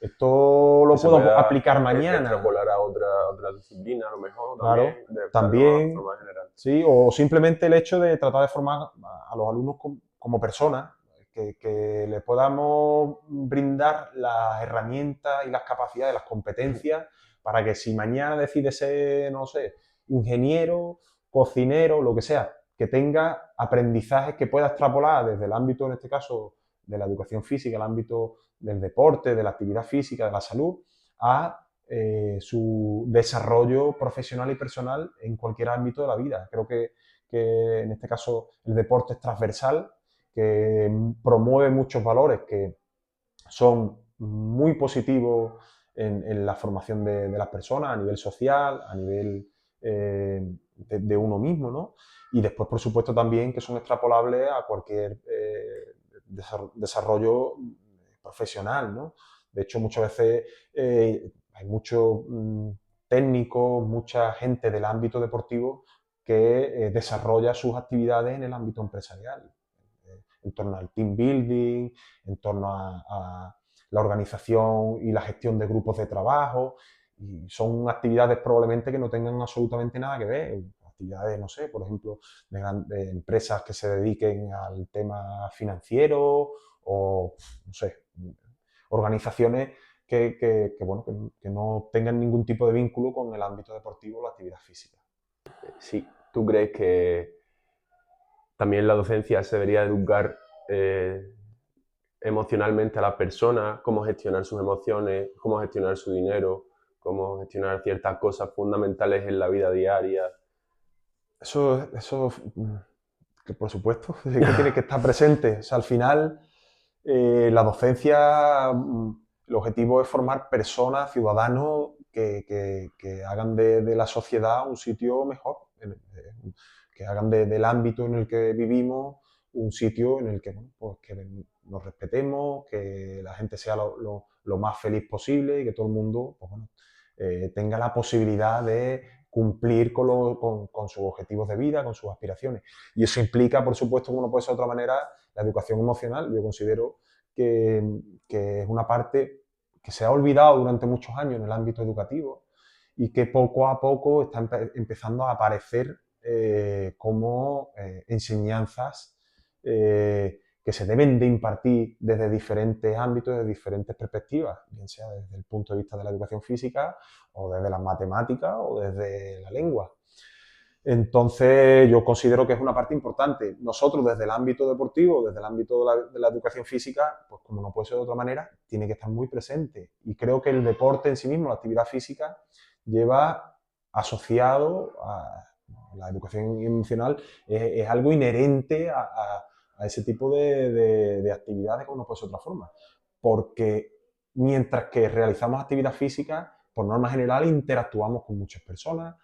esto Que lo se pueda puedo aplicar mañana, extrapolar a otra disciplina, a lo mejor, también, claro, de alguna también, forma general. ¿sí? O simplemente el hecho de tratar de formar a los alumnos como personas, que le podamos brindar las herramientas y las capacidades, las competencias, para que si mañana decide ser, no sé, ingeniero, cocinero, lo que sea, que tenga aprendizajes que pueda extrapolar desde el ámbito, en este caso, de la educación física, el ámbito del deporte, de la actividad física, de la salud, a su desarrollo profesional y personal en cualquier ámbito de la vida. Creo que en este caso el deporte es transversal, que promueve muchos valores que son muy positivos en la formación de las personas a nivel social, a nivel de uno mismo, ¿no? Y después, por supuesto, también que son extrapolables a cualquier desarrollo profesional, ¿no? De hecho, muchas veces hay muchos técnicos, mucha gente del ámbito deportivo que desarrolla sus actividades en el ámbito empresarial, en torno al team building, en torno a la organización y la gestión de grupos de trabajo. Y son actividades probablemente que no tengan absolutamente nada que ver. Actividades, no sé, por ejemplo, de empresas que se dediquen al tema financiero o, no sé, organizaciones bueno, que no tengan ningún tipo de vínculo con el ámbito deportivo o la actividad física. Sí, ¿tú crees que también la docencia se debería educar emocionalmente a las personas, cómo gestionar sus emociones, cómo gestionar su dinero, cómo gestionar ciertas cosas fundamentales en la vida diaria? Eso que por supuesto, que tiene que estar presente. O sea, al final, la docencia, el objetivo es formar personas, ciudadanos que hagan de la sociedad un sitio mejor, que hagan del ámbito en el que vivimos un sitio en el que, bueno, pues que nos respetemos, que la gente sea lo más feliz posible y que todo el mundo, pues bueno, tenga la posibilidad de cumplir con sus objetivos de vida, con sus aspiraciones. Y eso implica, por supuesto, como no puede ser de otra manera, la educación emocional. Yo considero que, que es una parte que se ha olvidado durante muchos años en el ámbito educativo y que poco a poco está empezando a aparecer como enseñanzas que se deben de impartir desde diferentes ámbitos, desde diferentes perspectivas, bien sea desde el punto de vista de la educación física o desde las matemáticas o desde la lengua. Entonces, yo considero que es una parte importante. Nosotros, desde el ámbito deportivo, desde el ámbito de la educación física, pues como no puede ser de otra manera, tiene que estar muy presente. Y creo que el deporte en sí mismo, la actividad física, lleva asociado a la educación emocional, es algo inherente a ese tipo de actividades, como no puede ser de otra forma. Porque mientras que realizamos actividad física, por norma general, interactuamos con muchas personas,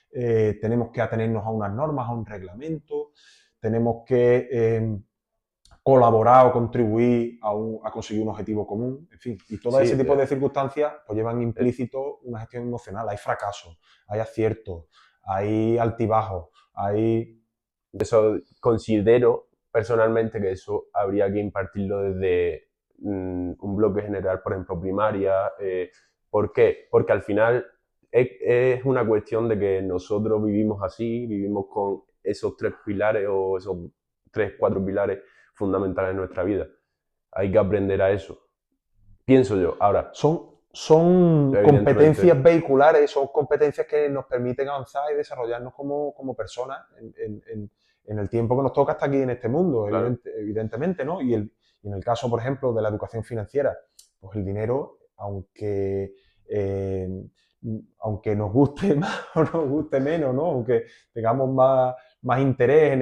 tenemos que atenernos a unas normas, a un reglamento, tenemos que colaborar o contribuir a conseguir un objetivo común, en fin, y todo Sí, ese tipo de circunstancias pues llevan implícito una gestión emocional. Hay fracasos, hay aciertos, hay altibajos, hay... eso considero personalmente que eso habría que impartirlo desde un bloque general, por ejemplo, primaria. ¿Por qué? Porque al final es una cuestión de que nosotros vivimos así, vivimos con esos tres pilares o esos tres, cuatro pilares fundamentales en nuestra vida. Hay que aprender a eso. Pienso yo. Ahora, Son evidentemente, competencias vehiculares, son competencias que nos permiten avanzar y desarrollarnos como personas en el tiempo que nos toca hasta aquí en este mundo, claro, evidentemente, ¿no? Y en el caso, por ejemplo, de la educación financiera, pues el dinero, eh, aunque nos guste más o nos guste menos, ¿no? Aunque tengamos más interés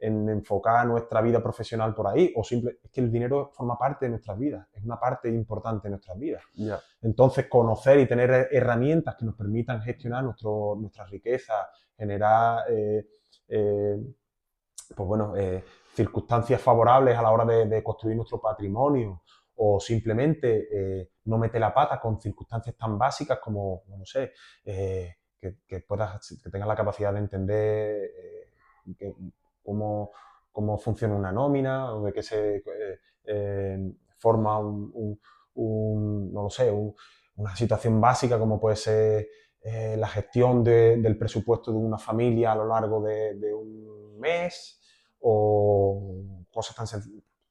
en enfocar nuestra vida profesional por ahí, es que el dinero forma parte de nuestras vidas, es una parte importante de nuestras vidas. ya. Entonces, conocer y tener herramientas que nos permitan gestionar nuestra riqueza, generar pues bueno, circunstancias favorables a la hora de construir nuestro patrimonio, o simplemente no meter la pata con circunstancias tan básicas como, no sé, que tengas la capacidad de entender que, cómo, cómo funciona una nómina, o de qué se forma no lo sé, una situación básica como puede ser la gestión del presupuesto de una familia a lo largo de un mes, o cosas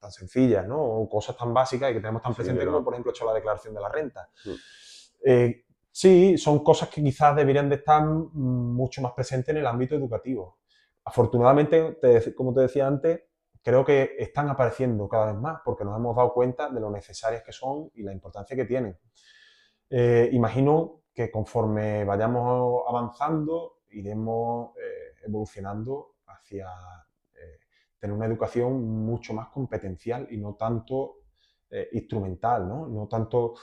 tan sencillas, ¿no? O cosas tan básicas y que tenemos tan Sí, que presente como, no. por ejemplo, hecho la declaración de la renta. Sí, son cosas que quizás deberían de estar mucho más presentes en el ámbito educativo. Afortunadamente, como te decía antes, creo que están apareciendo cada vez más porque nos hemos dado cuenta de lo necesarias que son y la importancia que tienen. Imagino que conforme vayamos avanzando, iremos evolucionando hacia tener una educación mucho más competencial y no tanto instrumental, ¿no? No tanto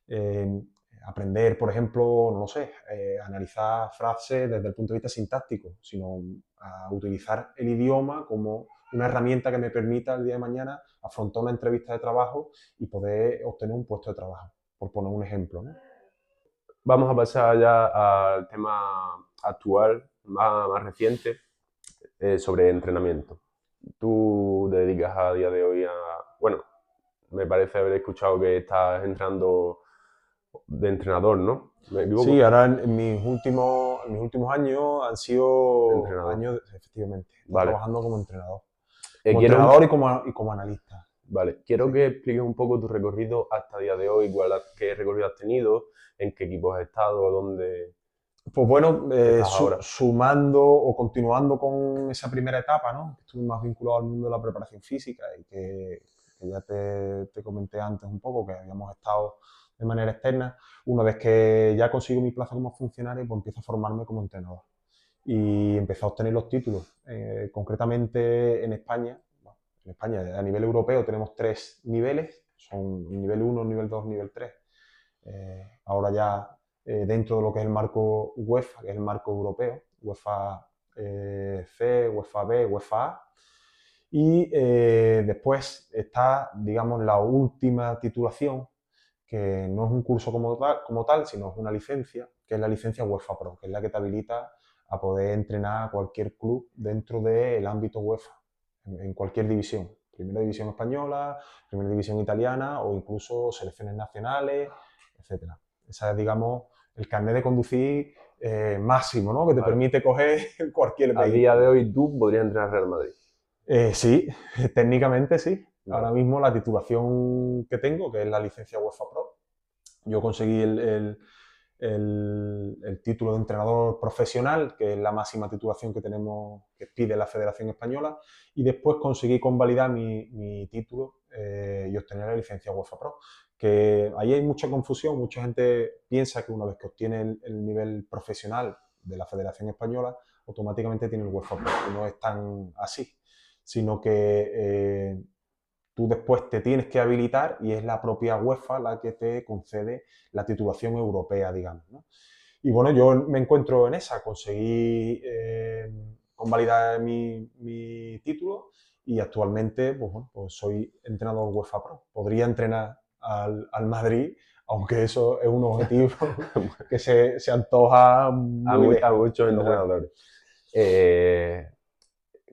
eh, aprender, por ejemplo, no lo sé, analizar frases desde el punto de vista sintáctico, sino a utilizar el idioma como una herramienta que me permita el día de mañana afrontar una entrevista de trabajo y poder obtener un puesto de trabajo, por poner un ejemplo, ¿no? Vamos a pasar ya al tema actual, más reciente, sobre entrenamiento. Tú te dedicas a día de hoy a... Bueno, me parece haber escuchado que estás entrando de entrenador, ¿no? ¿Me Sí, equivoco? ahora en mis últimos años han sido Entrenador. años, efectivamente, he estado Vale. trabajando como entrenador. Eh, Como quiero, entrenador y como analista. vale. Quiero Sí. que expliques un poco tu recorrido hasta día de hoy, qué recorrido has tenido, en qué equipos has estado, dónde Pues bueno, estás ahora. sumando o continuando con esa primera etapa, ¿no? Que estuve más vinculado al mundo de la preparación física y que ya te comenté antes un poco, que habíamos estado de manera externa. Una vez que ya consigo mi plaza como funcionario, pues empiezo a formarme como entrenador. Y empecé a obtener los títulos. Concretamente en España, bueno, a nivel europeo tenemos tres niveles, son nivel 1, nivel 2, nivel 3. Ahora ya dentro de lo que es el marco UEFA, que es el marco europeo, UEFA C, UEFA B, UEFA A. Y después está, digamos, la última titulación, que no es un curso como tal, sino es una licencia, que es la licencia UEFA Pro, que es la que te habilita a poder entrenar a cualquier club dentro del ámbito UEFA, en cualquier división. Primera división española, primera división italiana o incluso selecciones nacionales, etcétera. Esa es, digamos, el carnet de conducir máximo, ¿no? Que te Vale. permite coger cualquier A día de vehículo. hoy tú podrías entrenar Real Madrid. Sí, técnicamente sí. Vale. Ahora mismo la titulación que tengo, que es la licencia UEFA Pro, yo conseguí el título de entrenador profesional, que es la máxima titulación que tenemos, que pide la Federación Española, y después conseguí convalidar mi título y obtener la licencia UEFA Pro. Que ahí hay mucha confusión, mucha gente piensa que una vez que obtiene el nivel profesional de la Federación Española, automáticamente tiene el UEFA Pro, y no es tan así, sino que tú después te tienes que habilitar y es la propia UEFA la que te concede la titulación europea, digamos, ¿no? Y bueno, yo me encuentro en esa, conseguí convalidar mi título y actualmente pues, bueno, pues soy entrenador UEFA Pro. Podría entrenar al Madrid, aunque eso es un objetivo que se antoja muy A lejos, muchos pero bueno. entrenadores. Eh,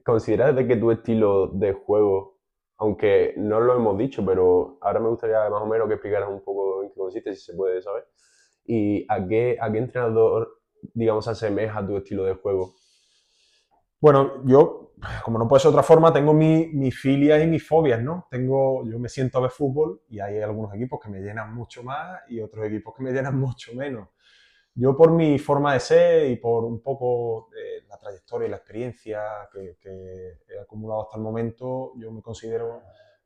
¿Consideras de que tu estilo de juego, aunque no lo hemos dicho, pero ahora me gustaría más o menos que explicaras un poco en qué consiste, si se puede saber, y a qué entrenador, digamos, se asemeja tu estilo de juego? Bueno, yo, como no puede ser de otra forma, tengo mis filias y mis fobias, ¿no? Yo me siento a ver fútbol y hay algunos equipos que me llenan mucho más y otros equipos que me llenan mucho menos. Yo por mi forma de ser y por un poco la trayectoria y la experiencia que he acumulado hasta el momento, yo me considero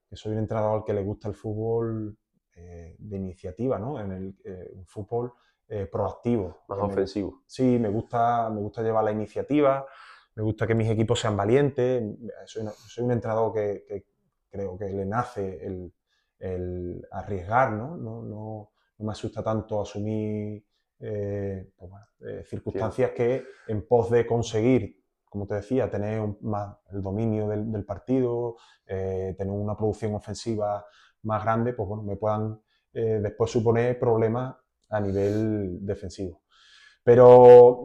que soy un entrenador al que le gusta el fútbol de iniciativa, ¿no? Un fútbol proactivo. Más ofensivo. Sí, me gusta llevar la iniciativa, me gusta que mis equipos sean valientes. Soy un entrenador que creo que le nace el arriesgar, ¿no? No me asusta tanto asumir pues bueno, Sí, circunstancias que en pos de conseguir, como te decía, tener más el dominio del partido, tener una producción ofensiva más grande, pues bueno, me puedan después suponer problemas a nivel defensivo. Pero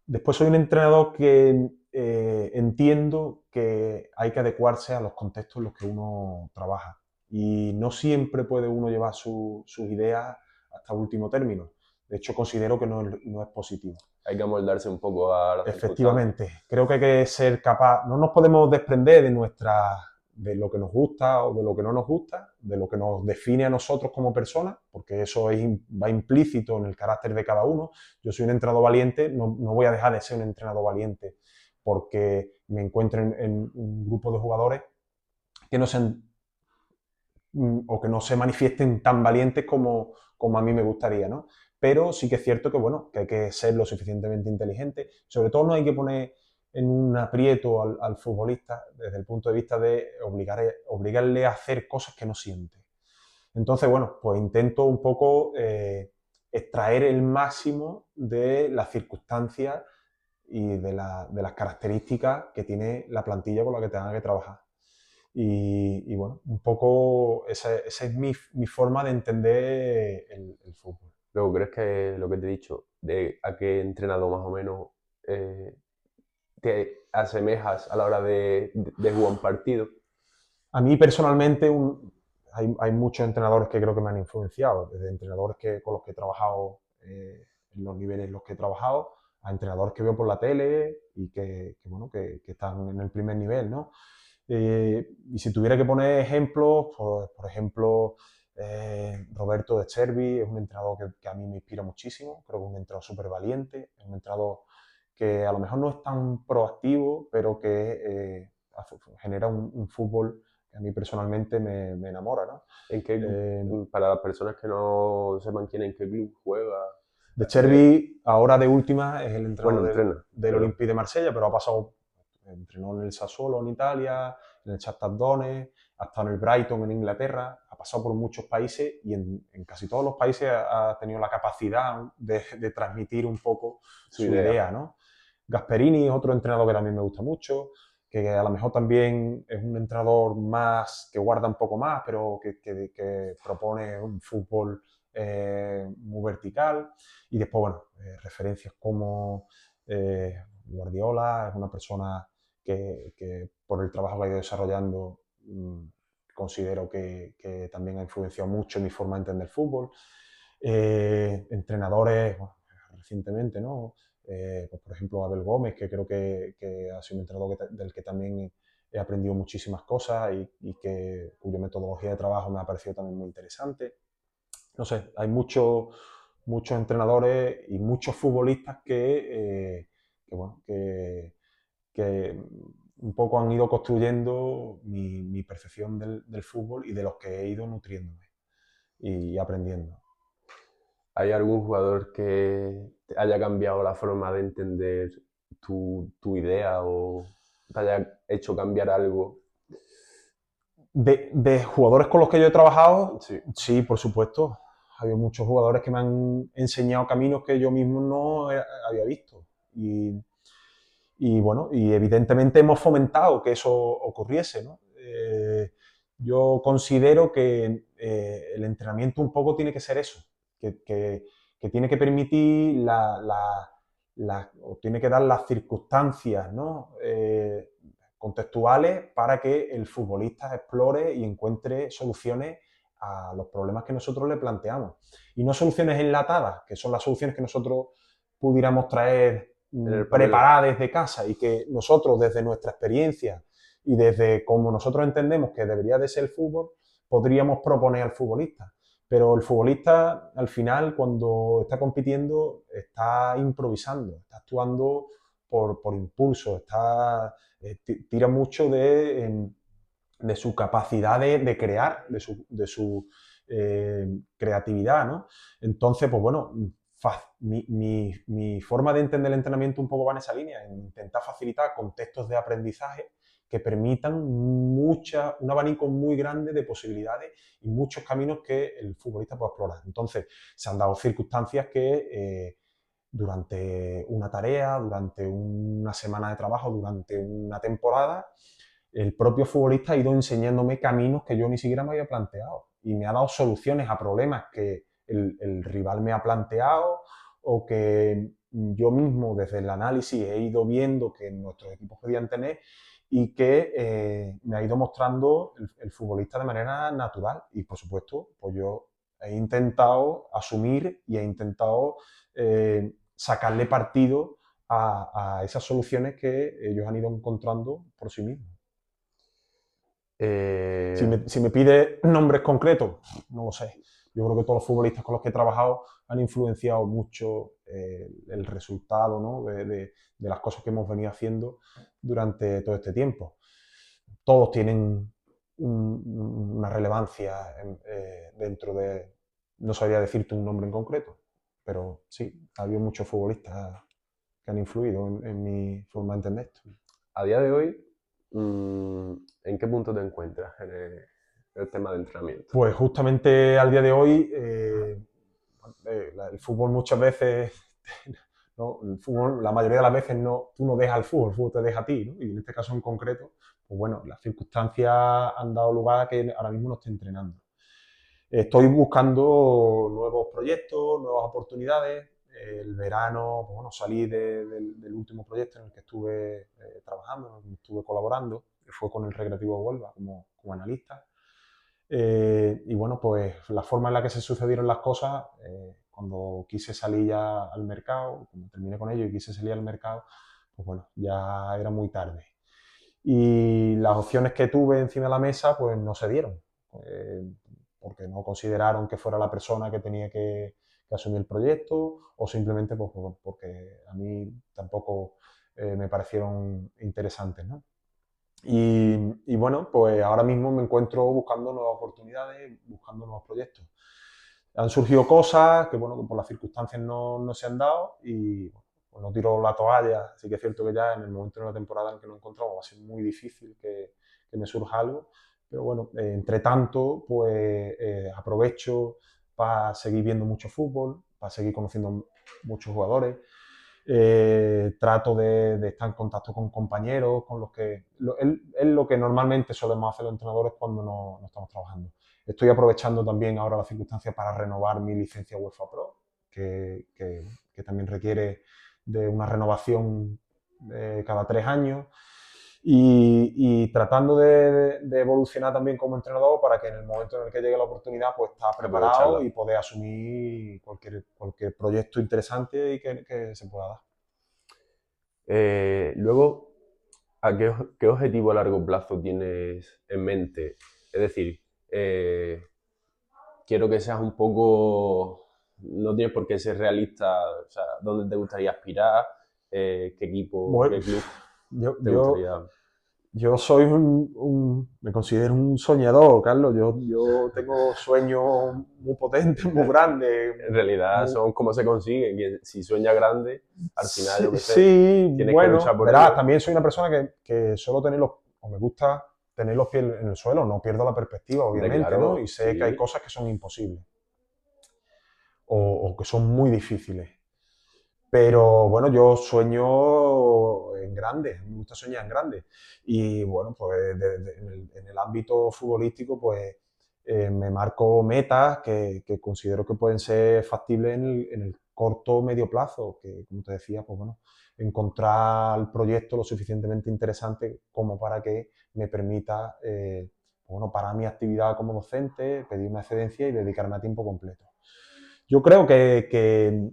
después soy un entrenador que entiendo que hay que adecuarse a los contextos en los que uno trabaja. Y no siempre puede uno llevar sus ideas hasta último término. De hecho, considero que no es positivo. hay que amoldarse un poco a las circunstancias. Efectivamente, creo que hay que ser capaz, no nos podemos desprender de lo que nos gusta o de lo que no nos gusta, de lo que nos define a nosotros como personas, porque eso va implícito en el carácter de cada uno. Yo soy un entrenador valiente, no voy a dejar de ser un entrenador valiente porque me encuentro en un grupo de jugadores que no sean o que no se manifiesten tan valientes como a mí me gustaría, ¿no? Pero sí que es cierto que, bueno, que hay que ser lo suficientemente inteligente. Sobre todo no hay que poner en un aprieto al futbolista desde el punto de vista de obligarle a hacer cosas que no siente. Entonces, bueno, pues intento un poco extraer el máximo de las circunstancias y de las características que tiene la plantilla con la que tenga que trabajar. Y bueno, un poco esa es mi forma de entender el fútbol. Luego, ¿crees que lo que te he dicho, de a qué entrenador más o menos eh, te asemejas a la hora de jugar un partido? A mí personalmente hay muchos entrenadores que creo que me han influenciado, desde entrenadores con los que he trabajado en los niveles en los que he trabajado, a entrenadores que veo por la tele y bueno, que están en el primer nivel, ¿no? Y si tuviera que poner ejemplos, pues, por ejemplo, Roberto De Cervi es un entrenador que a mí me inspira muchísimo, creo que es un entrenador súper valiente, es un entrenador que a lo mejor no es tan proactivo, pero que genera un fútbol que a mí personalmente me enamora, ¿no? ¿En qué, Eh, para las personas que no sepan quién en qué club juega, De eh, Cervi, ahora de última, es el bueno, entrenador entrena, del perdón. Olympique de Marsella, pero entrenó en el Sassuolo en Italia, en el Shakhtar Donetsk, ha estado en el Brighton en Inglaterra, ha pasado por muchos países y en casi todos los países ha tenido la capacidad de transmitir un poco Su su idea. idea, ¿no? Gasperini es otro entrenador que también me gusta mucho, que a lo mejor también es un entrenador más que guarda un poco más, pero que propone un fútbol muy vertical. Y después, bueno, referencias como Guardiola, es una persona que por el trabajo que ha ido desarrollando considero que también ha influenciado mucho en mi forma de entender el fútbol. Entrenadores, bueno, recientemente, ¿no? Pues por ejemplo, Abel Gómez, que creo que ha sido un entrenador del que también he aprendido muchísimas cosas cuya metodología de trabajo me ha parecido también muy interesante. No sé, hay muchos entrenadores y muchos futbolistas bueno, que un poco han ido construyendo mi percepción del fútbol y de los que he ido nutriéndome y aprendiendo. ¿Hay algún jugador que te haya cambiado la forma de entender tu idea o te haya hecho cambiar algo? De jugadores con los que yo he trabajado, Sí. sí, por supuesto. Ha habido muchos jugadores que me han enseñado caminos que yo mismo no había visto. Y bueno, y evidentemente hemos fomentado que eso ocurriese, ¿no? Yo considero que el entrenamiento un poco tiene que ser eso, que tiene que permitir o tiene que dar las circunstancias, ¿no? Contextuales para que el futbolista explore y encuentre soluciones a los problemas que nosotros le planteamos. Y no soluciones enlatadas, que son las soluciones que nosotros pudiéramos traer preparada desde casa y que nosotros desde nuestra experiencia y desde como nosotros entendemos que debería de ser el fútbol, podríamos proponer al futbolista. Pero el futbolista al final cuando está compitiendo está improvisando, está actuando por impulso, tira mucho de su capacidad de crear, de su creatividad, ¿no? Entonces, pues bueno, mi forma de entender el entrenamiento un poco va en esa línea, en intentar facilitar contextos de aprendizaje que permitan un abanico muy grande de posibilidades y muchos caminos que el futbolista pueda explorar. Entonces, se han dado circunstancias que durante una tarea, durante una semana de trabajo, durante una temporada, el propio futbolista ha ido enseñándome caminos que yo ni siquiera me había planteado y me ha dado soluciones a problemas que el rival me ha planteado o que yo mismo desde el análisis he ido viendo que nuestros equipos podían tener y que me ha ido mostrando el futbolista de manera natural. Y por supuesto, pues yo he intentado asumir y he intentado sacarle partido a esas soluciones que ellos han ido encontrando por sí mismos. Si me pide nombres concretos, no lo sé. Yo creo que todos los futbolistas con los que he trabajado han influenciado mucho el resultado, ¿no? de las cosas que hemos venido haciendo durante todo este tiempo. Todos tienen una relevancia dentro de... No sabría decirte un nombre en concreto, pero sí, ha habido muchos futbolistas que han influido en mi forma de entender esto. A día de hoy, ¿en qué punto te encuentras en el tema de entrenamiento? Pues justamente al día de hoy, el fútbol muchas veces, ¿no? El fútbol, la mayoría de las veces tú no dejas al fútbol, el fútbol te deja a ti, ¿no? Y en este caso en concreto, pues bueno, las circunstancias han dado lugar a que ahora mismo no esté entrenando. Estoy buscando nuevos proyectos, nuevas oportunidades. El verano, pues bueno, salí del último proyecto en el que estuve trabajando, en el que estuve colaborando, que fue con el Recreativo de Huelva como analista. Y bueno, pues la forma en la que se sucedieron las cosas, cuando quise salir ya al mercado, cuando terminé con ello y quise salir al mercado, pues bueno, ya era muy tarde. Y las opciones que tuve encima de la mesa, pues no se dieron, porque no consideraron que fuera la persona que tenía que asumir el proyecto o simplemente pues, bueno, porque a mí tampoco me parecieron interesantes, ¿no? Y bueno, pues ahora mismo me encuentro buscando nuevas oportunidades, buscando nuevos proyectos. Han surgido cosas que, bueno, que por las circunstancias no se han dado y bueno, pues no tiro la toalla. Sí que es cierto que ya en el momento de la temporada en que nos encontramos va a ser muy difícil que me surja algo. Pero bueno, entre tanto, pues aprovecho para seguir viendo mucho fútbol, para seguir conociendo muchos jugadores. Trato de estar en contacto con compañeros, con los que... Es lo que normalmente solemos hacer los entrenadores cuando no estamos trabajando. Estoy aprovechando también ahora la circunstancia para renovar mi licencia UEFA Pro, que también requiere de una renovación cada 3 años. Y tratando de evolucionar también como entrenador para que en el momento en el que llegue la oportunidad pues estar preparado y poder asumir cualquier proyecto interesante y que se pueda dar. Luego, ¿a qué objetivo a largo plazo tienes en mente? Es decir, quiero que seas un poco no tienes por qué ser realista, o sea, ¿dónde te gustaría aspirar? ¿Qué equipo, Bueno, qué club yo, te yo, gustaría? yo soy me considero un soñador, Carlos. Yo tengo sueños muy potentes, muy grandes, En realidad muy, son cómo se consigue, que si sueña grande, al final, sí, yo qué sé, sí, tienes que bueno, luchar por verás, ello. también soy una persona que suelo tener o me gusta tener los pies en el suelo, no pierdo la perspectiva, De obviamente, ¿no? Y claro, sé que hay sí, cosas que son imposibles o que son muy difíciles. Pero bueno, yo sueño en grande, me gusta soñar en grande. Y bueno, pues en el ámbito futbolístico, pues me marco metas que considero que pueden ser factibles en el corto o medio plazo, que como te decía, pues bueno, encontrar el proyecto lo suficientemente interesante como para que me permita, bueno, parar mi actividad como docente, pedir una excedencia y dedicarme a tiempo completo. Yo creo que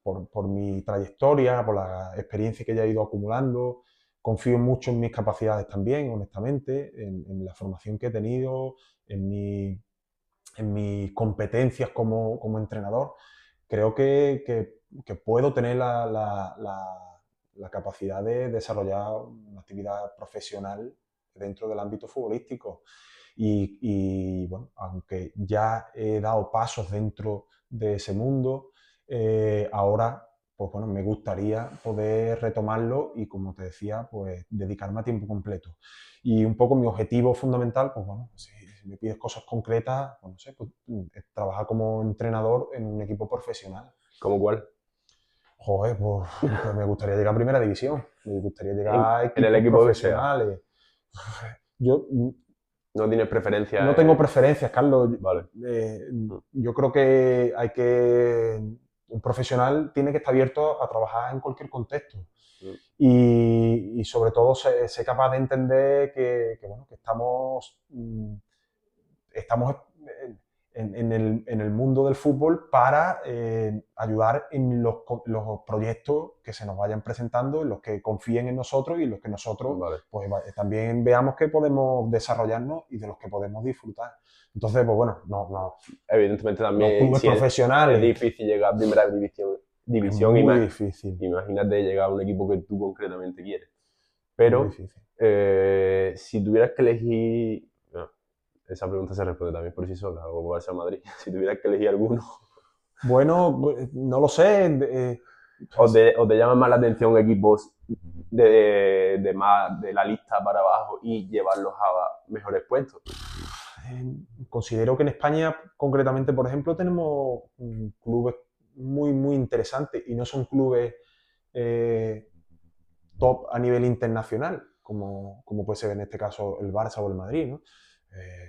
por mi trayectoria, por la experiencia que ya he ido acumulando, confío mucho en mis capacidades también, honestamente, en la formación que he tenido, en, mi, en mis competencias como entrenador. Creo que puedo tener la capacidad de desarrollar una actividad profesional dentro del ámbito futbolístico. Bueno, aunque ya he dado pasos dentro de ese mundo, ahora pues bueno, me gustaría poder retomarlo y, como te decía, pues dedicarme a tiempo completo. Y un poco mi objetivo fundamental, pues bueno, si me pides cosas concretas, pues no sé, pues, trabajar como entrenador en un equipo profesional. ¿cómo cuál? Joder, pues me gustaría llegar a primera división, me gustaría llegar a En el equipos equipo que sea. profesionales. Yo No tienes no preferencia tengo en... preferencias, Carlos. Vale. Eh, yo creo que un profesional tiene que estar abierto a trabajar en cualquier contexto y sobre todo ser capaz de entender bueno, que estamos en el mundo del fútbol para ayudar en los proyectos que se nos vayan presentando, en los que confíen en nosotros y en los que nosotros Vale. pues, también veamos que podemos desarrollarnos y de los que podemos disfrutar. Entonces, pues bueno, Evidentemente los también, clubes si es profesionales difícil llegar a primera división, es división muy difícil, imagínate llegar a un equipo que tú concretamente quieres. muy Pero difícil. si tuvieras que elegir, no, esa pregunta se responde también por sí sola, o Barça o Madrid, si tuvieras que elegir alguno, Bueno, no lo sé. o te llaman más la atención equipos más de la lista para abajo y llevarlos a mejores puestos. Considero que en España, concretamente, por ejemplo, tenemos clubes muy interesantes y no son clubes eh, top a nivel internacional, como puede ser en este caso el Barça o el Madrid, ¿no?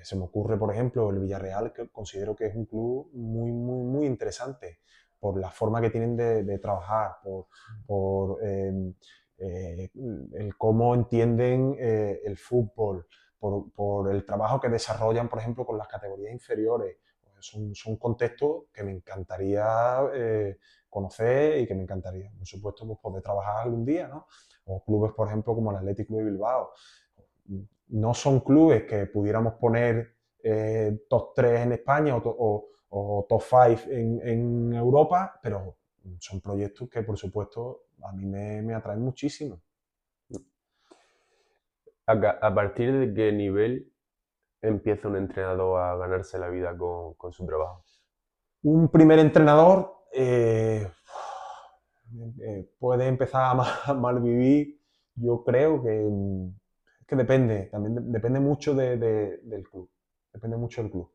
Se me ocurre, por ejemplo, el Villarreal, que considero que es un club muy interesante por la forma que tienen de trabajar, por el cómo entienden el fútbol, por el trabajo que desarrollan, por ejemplo, con las categorías inferiores. Pues son contextos que me encantaría conocer y que me encantaría, por supuesto, pues poder trabajar algún día, ¿no? O clubes, por ejemplo, como el Atlético de Bilbao. No son clubes que pudiéramos poner top 3 en España o top 5 en Europa, pero son proyectos que, por supuesto, a mí me atraen muchísimo. ¿A partir de qué nivel empieza un entrenador a ganarse la vida con su trabajo? Un primer entrenador puede empezar a mal vivir. Yo creo que depende, también depende mucho del club. Depende mucho del club.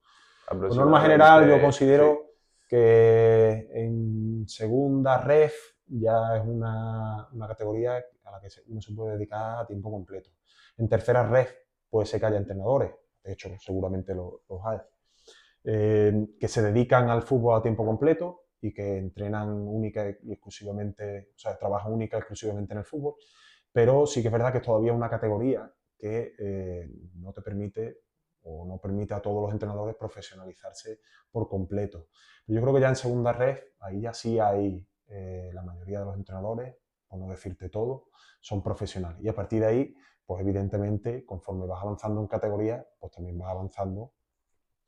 Por norma general, yo Aproximadamente, sí. considero que en segunda ref ya es una categoría a la que uno se puede dedicar a tiempo completo. En tercera ref puede ser que haya entrenadores, de hecho seguramente los hay, que se dedican al fútbol a tiempo completo y que entrenan única y exclusivamente, o sea, trabajan única y exclusivamente en el fútbol, pero sí que es verdad que es todavía una categoría que no te permite o no permite a todos los entrenadores profesionalizarse por completo. Yo creo que ya en segunda red, ahí ya sí hay la mayoría de los entrenadores, por no decirte todo, son profesionales. Y a partir de ahí, pues evidentemente, conforme vas avanzando en categoría, pues también vas avanzando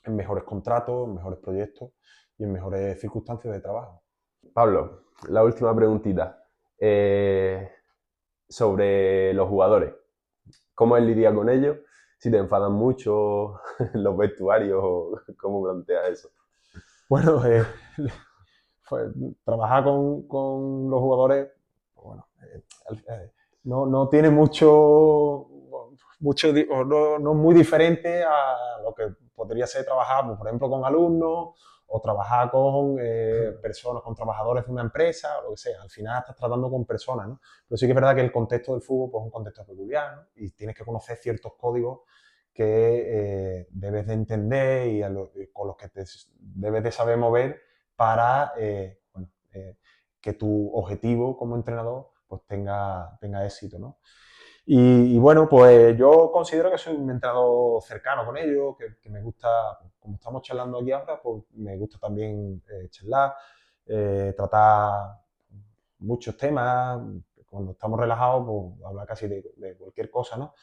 en mejores contratos, en mejores proyectos y en mejores circunstancias de trabajo. Pablo, la última preguntita. Sobre los jugadores. ¿Cómo él lidia con ellos? Si te enfadan mucho los vestuarios, o ¿cómo planteas eso? Bueno, pues, trabajar con los jugadores, pues, bueno, no tiene o no es muy diferente a lo que podría ser trabajar, pues, por ejemplo, con alumnos o trabajar con personas, con trabajadores de una empresa, o lo que sea. Al final estás tratando con personas, ¿no? Pero sí que es verdad que el contexto del fútbol pues, es un contexto peculiar, ¿no? Y tienes que conocer ciertos códigos que debes de entender y con los que te debes de saber mover para que tu objetivo como entrenador pues tenga éxito, ¿no? Y bueno, pues yo considero que soy un entrenador cercano con ellos, que me gusta, como estamos charlando aquí ahora, pues me gusta también charlar, tratar muchos temas, cuando estamos relajados, pues hablar casi de cualquier cosa, ¿no?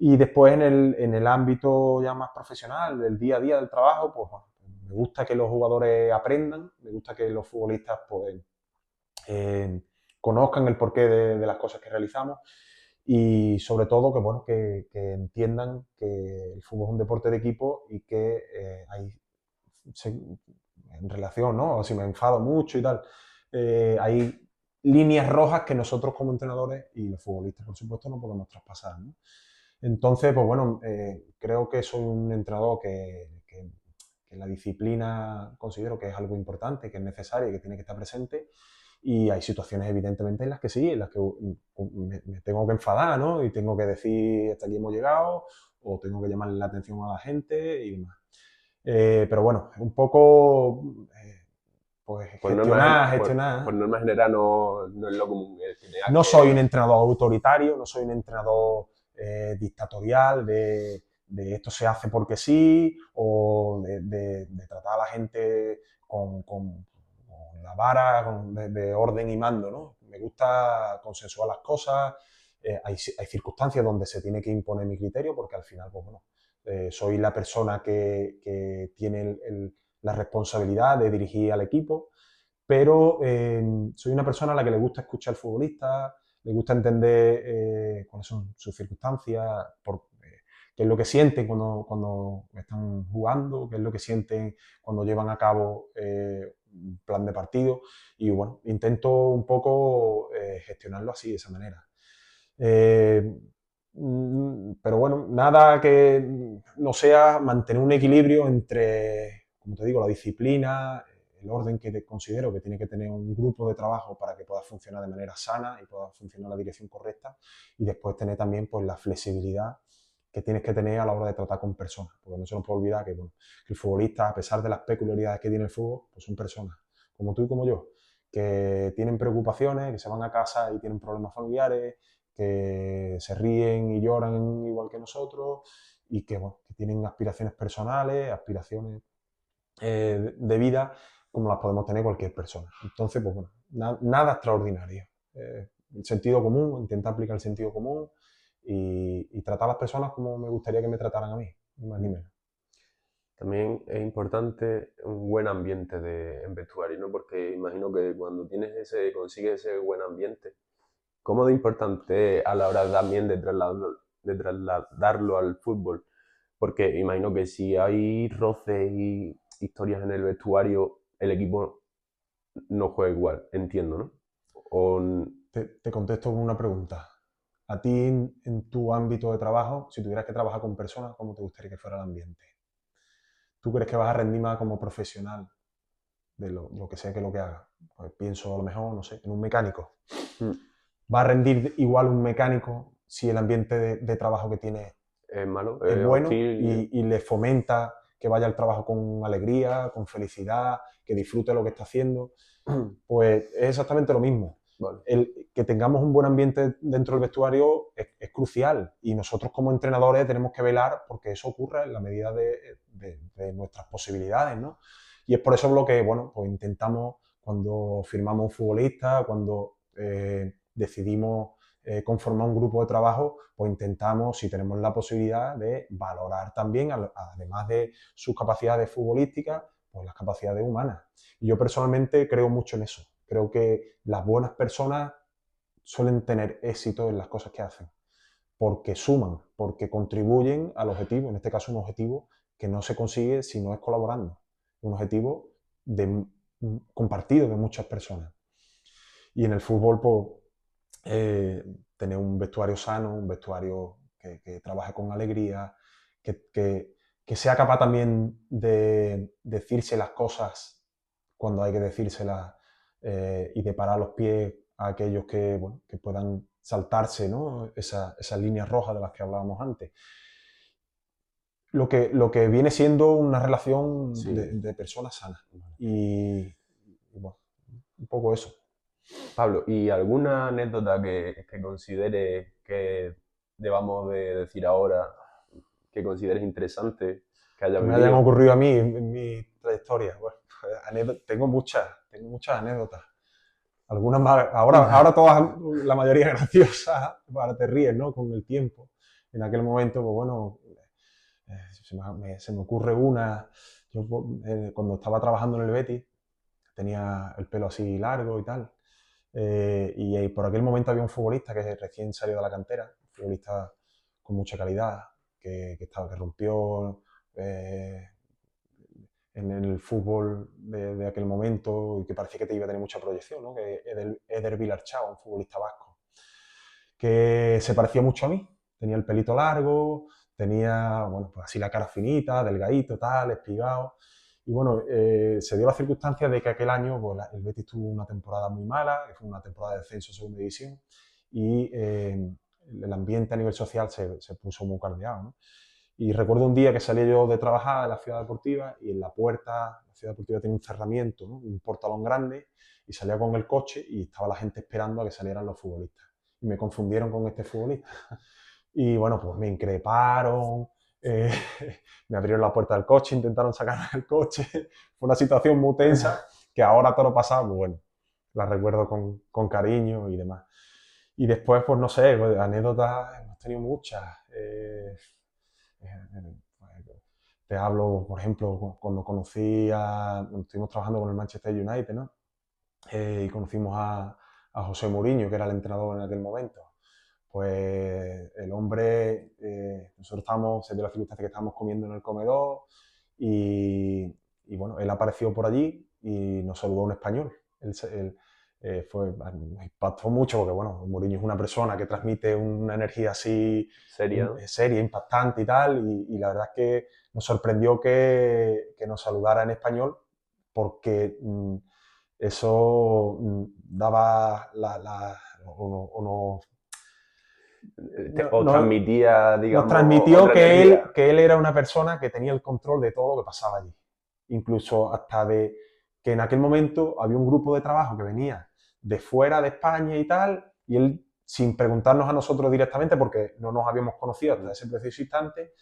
Y después en el ámbito ya más profesional, del día a día del trabajo, pues bueno, me gusta que los jugadores aprendan, me gusta que los futbolistas pues eh, conozcan el porqué de las cosas que realizamos y sobre todo que, bueno, que entiendan que el fútbol es un deporte de equipo y que en relación, ¿no? O si me enfado mucho y tal, hay líneas rojas que nosotros como entrenadores y los futbolistas, por supuesto, no podemos traspasar, ¿no? Entonces, pues bueno, creo que soy un entrenador que la disciplina considero que es algo importante, que es necesario y que tiene que estar presente. Y hay situaciones, evidentemente, en las que sí, en las que me tengo que enfadar, ¿no? Y tengo que decir hasta aquí hemos llegado, o tengo que llamarle la atención a la gente y demás. Pero bueno, un poco, pues Por gestionar. norma general no es lo común el que tengas No soy un que... entrenador autoritario, no soy un entrenador dictatorial de esto se hace porque sí, o de tratar a la gente con la vara de orden y mando, ¿no? Me gusta consensuar las cosas, hay circunstancias donde se tiene que imponer mi criterio, porque al final, pues bueno, soy la persona que tiene la responsabilidad de dirigir al equipo, pero soy una persona a la que le gusta escuchar al futbolista, le gusta entender cuáles son sus circunstancias, qué es lo que sienten cuando están jugando, qué es lo que sienten cuando llevan a cabo un plan de partido. Y bueno, intento un poco gestionarlo así, de esa manera. Eh, pero bueno, nada que no sea mantener un equilibrio entre, como te digo, la disciplina, el orden que considero que tiene que tener un grupo de trabajo para que pueda funcionar de manera sana y pueda funcionar la dirección correcta, y después tener también pues, la flexibilidad que tienes que tener a la hora de tratar con personas, porque no se nos puede olvidar que, bueno, que el futbolista, a pesar de las peculiaridades que tiene el fútbol, pues son personas, como tú y como yo, que tienen preocupaciones, que se van a casa y tienen problemas familiares, que se ríen y lloran igual que nosotros y que, bueno, que tienen aspiraciones personales, aspiraciones de vida como las podemos tener cualquier persona. Entonces, pues bueno, nada extraordinario. El sentido común, intentar aplicar el sentido común y tratar a las personas como me gustaría que me trataran a mí, ni más ni menos. También es importante un buen ambiente en vestuario, ¿no? Porque imagino que cuando consigues ese buen ambiente, ¿cómo de importante es a la hora también de trasladarlo al fútbol? Porque imagino que si hay roces y historias en el vestuario, el equipo no juega igual, entiendo, ¿no? O, Te contesto con una pregunta. A ti, en tu ámbito de trabajo, si tuvieras que trabajar con personas, ¿cómo te gustaría que fuera el ambiente? ¿Tú crees que vas a rendir más como profesional de lo que sea que lo que haga? Pues pienso a lo mejor, no sé, en un mecánico. mm, ¿Va a rendir igual un mecánico si el ambiente de trabajo que tiene es malo, es es bueno hostil. y le fomenta que vaya al trabajo con alegría, con felicidad, que disfrute lo que está haciendo? Pues es exactamente lo mismo. Vale. Que tengamos un buen ambiente dentro del vestuario es crucial, y nosotros como entrenadores tenemos que velar porque eso ocurra en la medida de nuestras posibilidades, ¿no? Y es por eso lo que, bueno, pues intentamos cuando firmamos un futbolista, cuando decidimos conformar un grupo de trabajo, pues intentamos, si tenemos la posibilidad, de valorar también, además de sus capacidades futbolísticas, pues las capacidades humanas. Y yo personalmente creo mucho en eso. Creo que las buenas personas suelen tener éxito en las cosas que hacen, porque suman, porque contribuyen al objetivo, en este caso un objetivo que no se consigue si no es colaborando, un objetivo compartido de muchas personas. Y en el fútbol, pues, tener un vestuario sano, un vestuario que trabaje con alegría, que sea capaz también de decirse las cosas cuando hay que decírselas, y de parar los pies a aquellos que, bueno, que puedan saltarse, ¿no? Esas líneas rojas de las que hablábamos antes. Lo que viene siendo una relación Sí. de personas sanas. Y bueno, un poco eso. Pablo, ¿y alguna anécdota que consideres que debamos de decir ahora, que consideres interesante, que hayas Que me hayan vivido? ocurrido a mí en mi trayectoria. Bueno, tengo muchas anécdotas. Algunas más, ahora todas, la mayoría graciosas, ahora te ríes, ¿no? Con el tiempo. En aquel momento, pues bueno, se me ocurre una. Yo cuando estaba trabajando en el Betis, tenía el pelo así largo y tal. Y por aquel momento había un futbolista que recién salió de la cantera, un futbolista con mucha calidad, que rompió en el fútbol de aquel momento y que parecía que te iba a tener mucha proyección, ¿no? Que Eder Vilarchao, un futbolista vasco, que se parecía mucho a mí. Tenía el pelito largo, tenía, bueno, pues así la cara finita, delgadito, tal, espigado. Y bueno, se dio la circunstancia de que aquel año pues, el Betis tuvo una temporada muy mala, que fue una temporada de descenso a segunda división, y el ambiente a nivel social se puso muy caldeado, ¿no? Y recuerdo un día que salí yo de trabajar en la ciudad deportiva y en la puerta, la ciudad deportiva tiene un cerramiento, ¿no? Un portalón grande, y salía con el coche y estaba la gente esperando a que salieran los futbolistas. Y me confundieron con este futbolista. Y bueno, pues me increparon, eh, me abrieron la puerta del coche, intentaron sacarme del coche. Fue una situación muy tensa que ahora todo lo pasado, pues bueno, la recuerdo con cariño y demás. Y después, pues no sé, pues, anécdotas hemos tenido muchas. Te hablo, por ejemplo, cuando cuando estuvimos trabajando con el Manchester United, ¿no? Y conocimos a José Mourinho, que era el entrenador en aquel momento. Pues el hombre, nosotros se dio la circunstancia que estábamos comiendo en el comedor y bueno, él apareció por allí y nos saludó en español. Él, me impactó mucho porque, bueno, Mourinho es una persona que transmite una energía así Seria, ¿no? seria, impactante y tal, y la verdad es que nos sorprendió que nos saludara en español porque eso daba o O nos, transmitía, nos digamos, transmitió otra energía. que él era una persona que tenía el control de todo lo que pasaba allí. Incluso hasta de que en aquel momento había un grupo de trabajo que venía de fuera de España y tal, y él, sin preguntarnos a nosotros directamente, porque no nos habíamos conocido hasta ese preciso instante,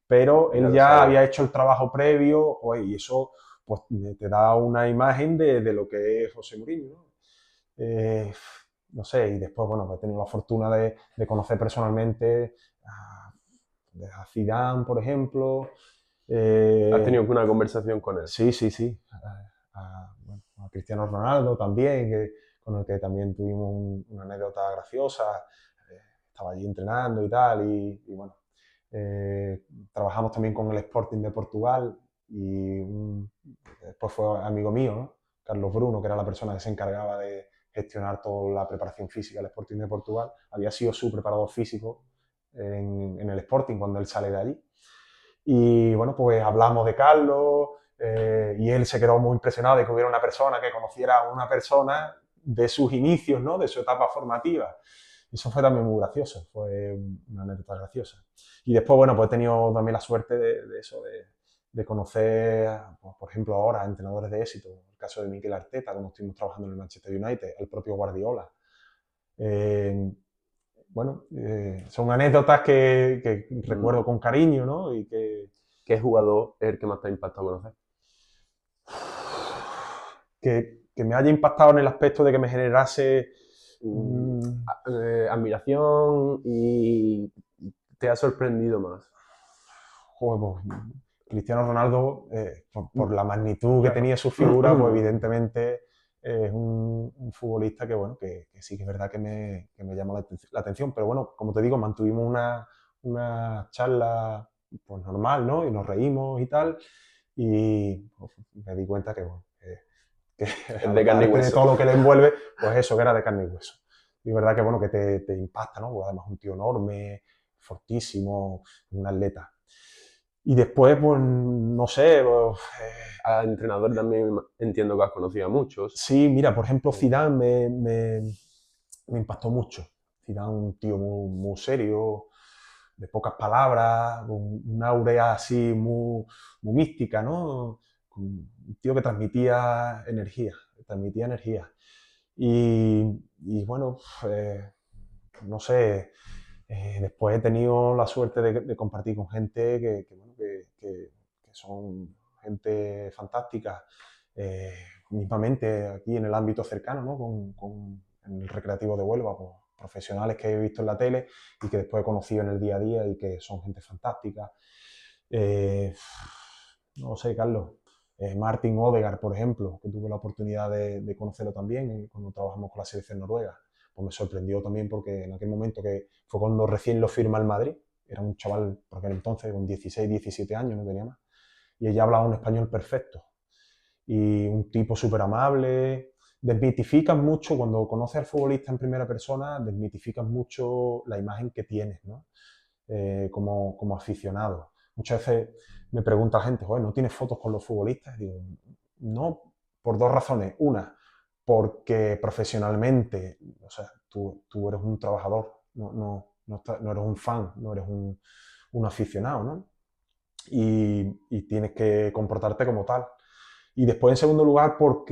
pero Ya él lo ya sabía. había hecho el trabajo previo, y eso pues te da una imagen de lo que es José Mourinho, ¿no? Eh, no sé, y después, bueno, pues he tenido la fortuna de conocer personalmente a Zidane, por ejemplo. ¿Has tenido Eh, alguna conversación con él? sí, sí, sí. Bueno, a Cristiano Ronaldo también, con el que también tuvimos una anécdota graciosa. Estaba allí entrenando y tal, y bueno, trabajamos también con el Sporting de Portugal y después fue amigo mío, ¿no? Carlos Bruno, que era la persona que se encargaba de gestionar toda la preparación física del Sporting de Portugal. Había sido su preparador físico en el Sporting cuando él sale de allí. Y bueno, pues hablamos de Carlos, y él se quedó muy impresionado de que hubiera una persona que conociera a una persona de sus inicios, ¿no? De su etapa formativa. Eso fue también muy gracioso, fue una anécdota graciosa. Y después, bueno, pues he tenido también la suerte de eso, de conocer, pues, por ejemplo, ahora a entrenadores de éxito, el caso de Mikel Arteta, cuando estuvimos trabajando en el Manchester United, el propio Guardiola. Eh, bueno, son anécdotas que recuerdo con cariño, ¿no? Y ¿Qué jugador es el que más te ha impactado conocer? que me haya impactado en el aspecto de que me generase mmm, Admiración y te ha sorprendido más. joder, Cristiano Ronaldo, por la magnitud que tenía su figura, pues evidentemente es un futbolista que, bueno, que sí que es verdad que me llama la atención. Pero bueno, como te digo, mantuvimos una charla pues normal, ¿no? Y nos reímos y tal. Y pues, me di cuenta que, bueno, que Es de carne y aparte de hueso. todo lo que le envuelve, pues eso, que era de carne y hueso. Y es verdad que, bueno, que te impacta, ¿no? Pues además un tío enorme, fortísimo, un atleta. Y después, pues, no sé, pues, A entrenador también entiendo que has conocido a muchos. sí, mira, por ejemplo, Zidane me impactó mucho. Zidane, un tío muy serio, de pocas palabras, con una aurea así muy mística, ¿no? Un tío que transmitía energía, transmitía energía. Y bueno, no sé, después he tenido la suerte de compartir con gente bueno, que son gente fantástica, mismamente aquí en el ámbito cercano, ¿no? En el recreativo de Huelva, pues, profesionales que he visto en la tele y que después he conocido en el día a día y que son gente fantástica. Eh, no sé, Carlos. Martin Odegaard, por ejemplo, que tuve la oportunidad de conocerlo también cuando trabajamos con la selección noruega, pues me sorprendió también porque en aquel momento que fue cuando recién lo firma el Madrid, era un chaval por aquel entonces con 16, 17 años, no tenía más, y ella hablaba un español perfecto y un tipo súper amable. Desmitificas mucho, cuando conoces al futbolista en primera persona, desmitificas mucho la imagen que tienes, ¿no? Como aficionado. Muchas veces me pregunta la gente, ¿no tienes fotos con los futbolistas? Y digo, no, por dos razones. Una, porque profesionalmente, o sea, tú eres un trabajador, no eres un fan, no eres un aficionado, ¿no? Y tienes que comportarte como tal. Y después, en segundo lugar, por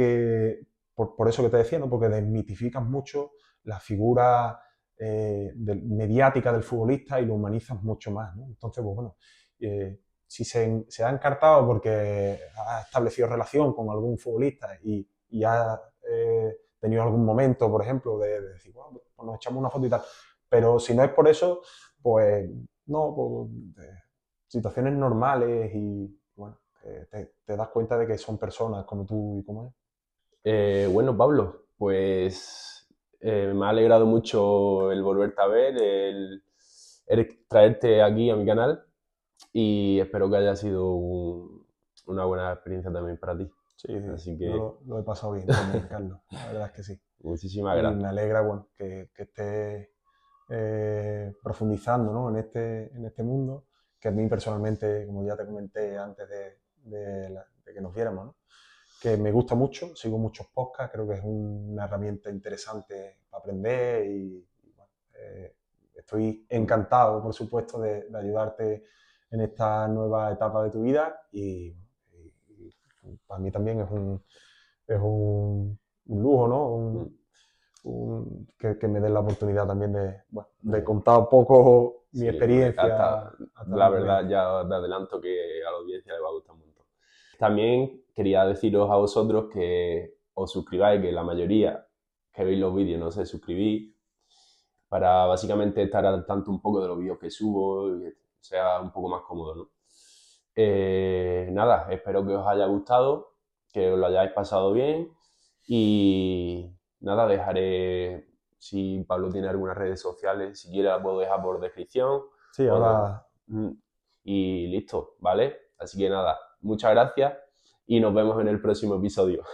eso que te decía, ¿no? Porque desmitificas mucho la figura mediática del futbolista y lo humanizas mucho más, ¿no? Entonces, pues bueno, si se ha encartado porque ha establecido relación con algún futbolista y ha tenido algún momento, por ejemplo, de decir, bueno, pues nos echamos una foto y tal, pero si no es por eso, pues no, pues, situaciones normales y bueno, te das cuenta de que son personas como tú y como él. Bueno, Pablo, pues me ha alegrado mucho el volverte a ver, el traerte aquí a mi canal y espero que haya sido una buena experiencia también para ti. Sí, sí, Así yo que lo he pasado bien también, Carlos. La verdad es que sí. muchísimas Y me gracias. alegra, bueno, que estés profundizando, ¿no? En este mundo, que a mí personalmente, como ya te comenté antes de que nos viéramos, ¿no? Que me gusta mucho, sigo muchos podcasts, creo que es una herramienta interesante para aprender y bueno, estoy encantado, por supuesto, de ayudarte en esta nueva etapa de tu vida y para mí también es un lujo, ¿no? Mm. Que me den la oportunidad también bueno, de Eh, contar un poco mi Sí, hombre, experiencia a la tanta verdad gente. ya te adelanto que a la audiencia le va a gustar un montón. También quería deciros a vosotros que os suscribáis, que la mayoría que veis los vídeos no se suscribís, para básicamente estar al tanto un poco de los vídeos que subo y que sea un poco más cómodo, ¿no? Nada, espero que os haya gustado, que os lo hayáis pasado bien y nada, dejaré, si Pablo tiene algunas redes sociales, si quiere la puedo dejar por descripción Sí, o, ahora y listo, ¿vale? Así que nada, muchas gracias y nos vemos en el próximo episodio.